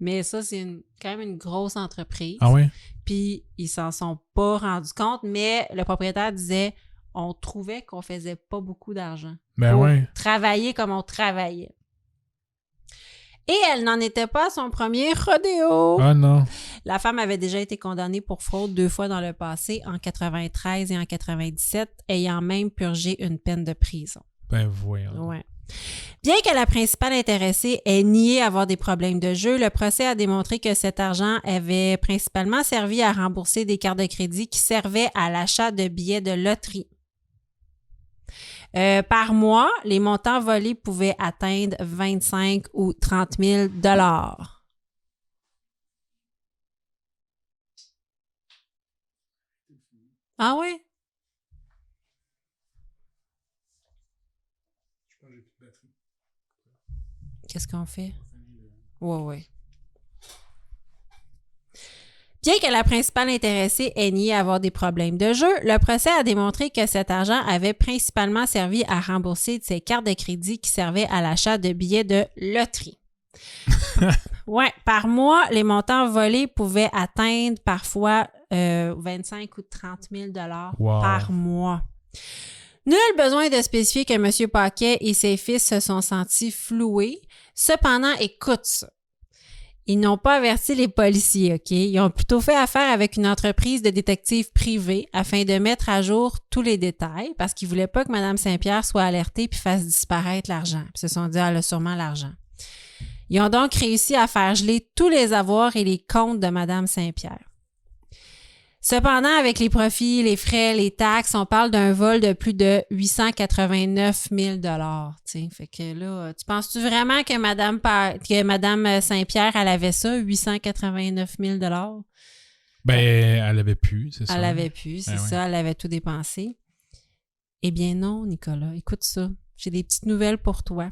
Mais ça, c'est quand même une grosse entreprise. Ah oui? Puis, ils s'en sont pas rendus compte, mais le propriétaire disait, on trouvait qu'on faisait pas beaucoup d'argent. Ben oui. Travailler comme on travaillait. Et elle n'en était pas à son premier rodéo. Ah non. La femme avait déjà été condamnée pour fraude 2 fois dans le passé, en 93 et en 97, ayant même purgé une peine de prison. Ben voyons. Ouais. Bien que la principale intéressée ait nié avoir des problèmes de jeu, le procès a démontré que cet argent avait principalement servi à rembourser des cartes de crédit qui servaient à l'achat de billets de loterie. Par mois, les montants volés pouvaient atteindre 25 ou 30 000 $. Ah ouais? Qu'est-ce qu'on fait? Ouais. Bien que la principale intéressée ait nié avoir des problèmes de jeu, le procès a démontré que cet argent avait principalement servi à rembourser ses cartes de crédit qui servaient à l'achat de billets de loterie. Ouais, par mois, les montants volés pouvaient atteindre parfois 25 ou 30 000 $ par mois. Nul besoin de spécifier que M. Paquet et ses fils se sont sentis floués. Cependant, écoute ça. Ils n'ont pas averti les policiers, OK? Ils ont plutôt fait affaire avec une entreprise de détectives privés afin de mettre à jour tous les détails parce qu'ils ne voulaient pas que Mme Saint-Pierre soit alertée puis fasse disparaître l'argent. Puis ils se sont dit, elle a sûrement l'argent. Ils ont donc réussi à faire geler tous les avoirs et les comptes de Mme Saint-Pierre. Cependant, avec les profits, les frais, les taxes, on parle d'un vol de plus de 889 000 $. Fait que là, tu penses-tu vraiment que Madame Saint-Pierre, elle avait ça, 889 000 $? Ben, elle avait pu, c'est ça. Elle avait pu, c'est ça. Elle avait tout dépensé. Eh bien non, Nicolas. Écoute ça. J'ai des petites nouvelles pour toi.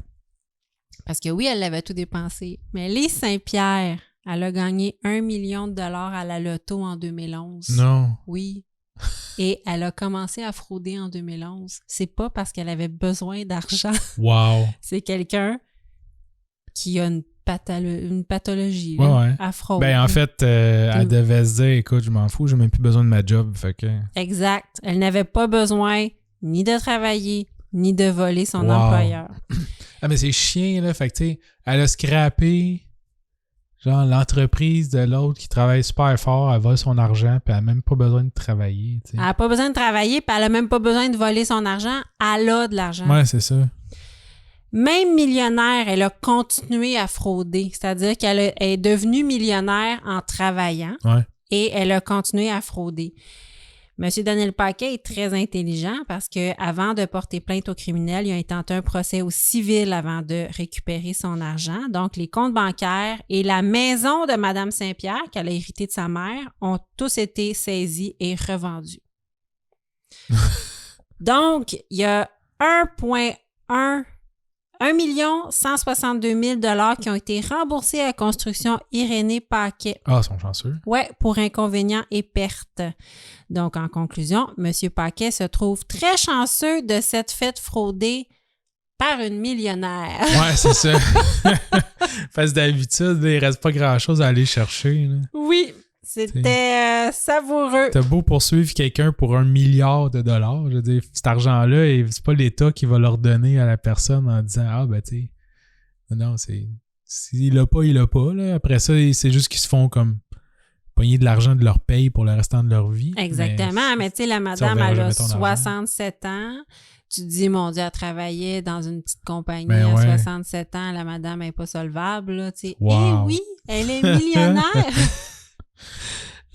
Parce que oui, elle avait tout dépensé. Mais Lise Saint-Pierre, elle a gagné 1 million de dollars à la loto en 2011. Non. Oui. Et elle a commencé à frauder en 2011. C'est pas parce qu'elle avait besoin d'argent. Wow. C'est quelqu'un qui a une pathologie à fraude. Ben, en fait, elle devait se dire, écoute, je m'en fous, j'ai même plus besoin de ma job. Fait que... Exact. Elle n'avait pas besoin ni de travailler, ni de voler son employeur. Ah, mais c'est chiant, là. Fait que, tu sais, elle a scrappé, genre, l'entreprise de l'autre qui travaille super fort, elle vole son argent, puis elle n'a même pas besoin de travailler, tu sais. Elle n'a pas besoin de travailler, puis elle n'a même pas besoin de voler son argent. Elle a de l'argent. Ouais, c'est ça. Même millionnaire, elle a continué à frauder. C'est-à-dire qu'elle est devenue millionnaire en travaillant et elle a continué à frauder. Monsieur Daniel Paquet est très intelligent parce que avant de porter plainte au criminel, il a intenté un procès au civil avant de récupérer son argent. Donc, les comptes bancaires et la maison de Madame Saint-Pierre, qu'elle a hérité de sa mère, ont tous été saisis et revendus. Donc, il y a 1 162 000 $ qui ont été remboursés à la construction Irénée Paquet. Ah, ils sont chanceux. Oui, pour inconvénients et pertes. Donc, en conclusion, M. Paquet se trouve très chanceux de s'être fait frauder par une millionnaire. Ouais, c'est ça. Parce que d'habitude, il reste pas grand-chose à aller chercher. Là. Oui, c'était savoureux. T'as beau poursuivre quelqu'un pour 1 milliard de dollars. Je veux dire, cet argent-là, c'est pas l'État qui va leur donner à la personne en disant « Ah, ben, tu sais, non, c'est... S'il l'a pas, il l'a pas. » là. Après ça, c'est juste qu'ils se font comme pogner de l'argent de leur paye pour le restant de leur vie. Exactement. Mais tu sais, la madame, elle a 67 ans. Tu te dis, mon Dieu, elle travaillait dans une petite compagnie à 67 ans. La madame n'est pas solvable. Là, tu sais. Wow. Eh oui, elle est millionnaire.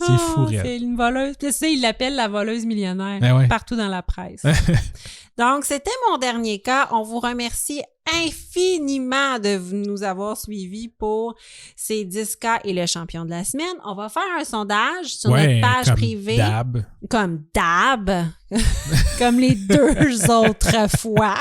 C'est fou, c'est une voleuse. Tu sais, il l'appelle la voleuse millionnaire partout dans la presse. Donc, c'était mon dernier cas. On vous remercie infiniment de nous avoir suivis pour ces 10 cas et le champion de la semaine. On va faire un sondage sur notre page privée. Comme d'hab. Comme les 2 autres fois.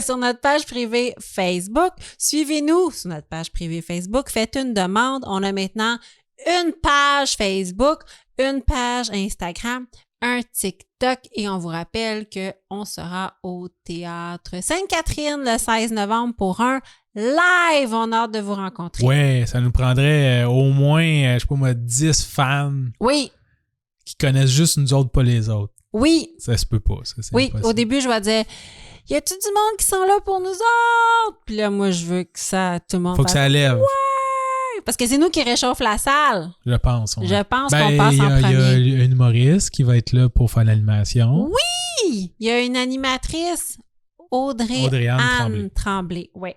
Sur notre page privée Facebook. Suivez-nous sur notre page privée Facebook. Faites une demande. On a maintenant une page Facebook, une page Instagram, un TikTok et on vous rappelle qu'on sera au Théâtre Sainte-Catherine le 16 novembre pour un live. On a hâte de vous rencontrer. Ouais, ça nous prendrait au moins, je sais pas moi, 10 fans. Oui. Qui connaissent juste nous autres, pas les autres. Oui. Ça se peut pas, ça. Oui, impossible. Au début, je vais dire, y a-tu du monde qui sont là pour nous autres? Puis là, moi, je veux que tout le monde faut que ça lève. Ouais! Parce que c'est nous qui réchauffe la salle. Je pense. Je pense qu'on passe en premier. Il y a une humoriste qui va être là pour faire l'animation. Oui! Il y a une animatrice, Audrey-Anne Tremblay. Oui.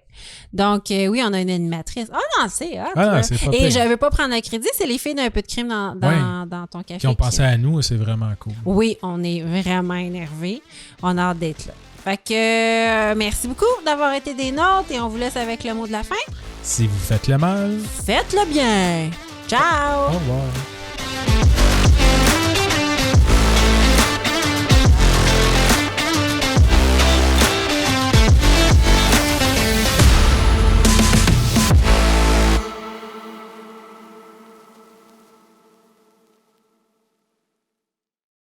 Donc, oui, on a une animatrice. Ah non, c'est hot. Ah non, c'est pas et je ne veux pas prendre le crédit, c'est les filles d'un peu de crime dans ton café. Qui ont pensé à nous, c'est vraiment cool. Oui, on est vraiment énervés. On a hâte d'être là. Fait que merci beaucoup d'avoir été des nôtres et on vous laisse avec le mot de la fin. Si vous faites le mal, faites-le bien. Ciao! Au revoir.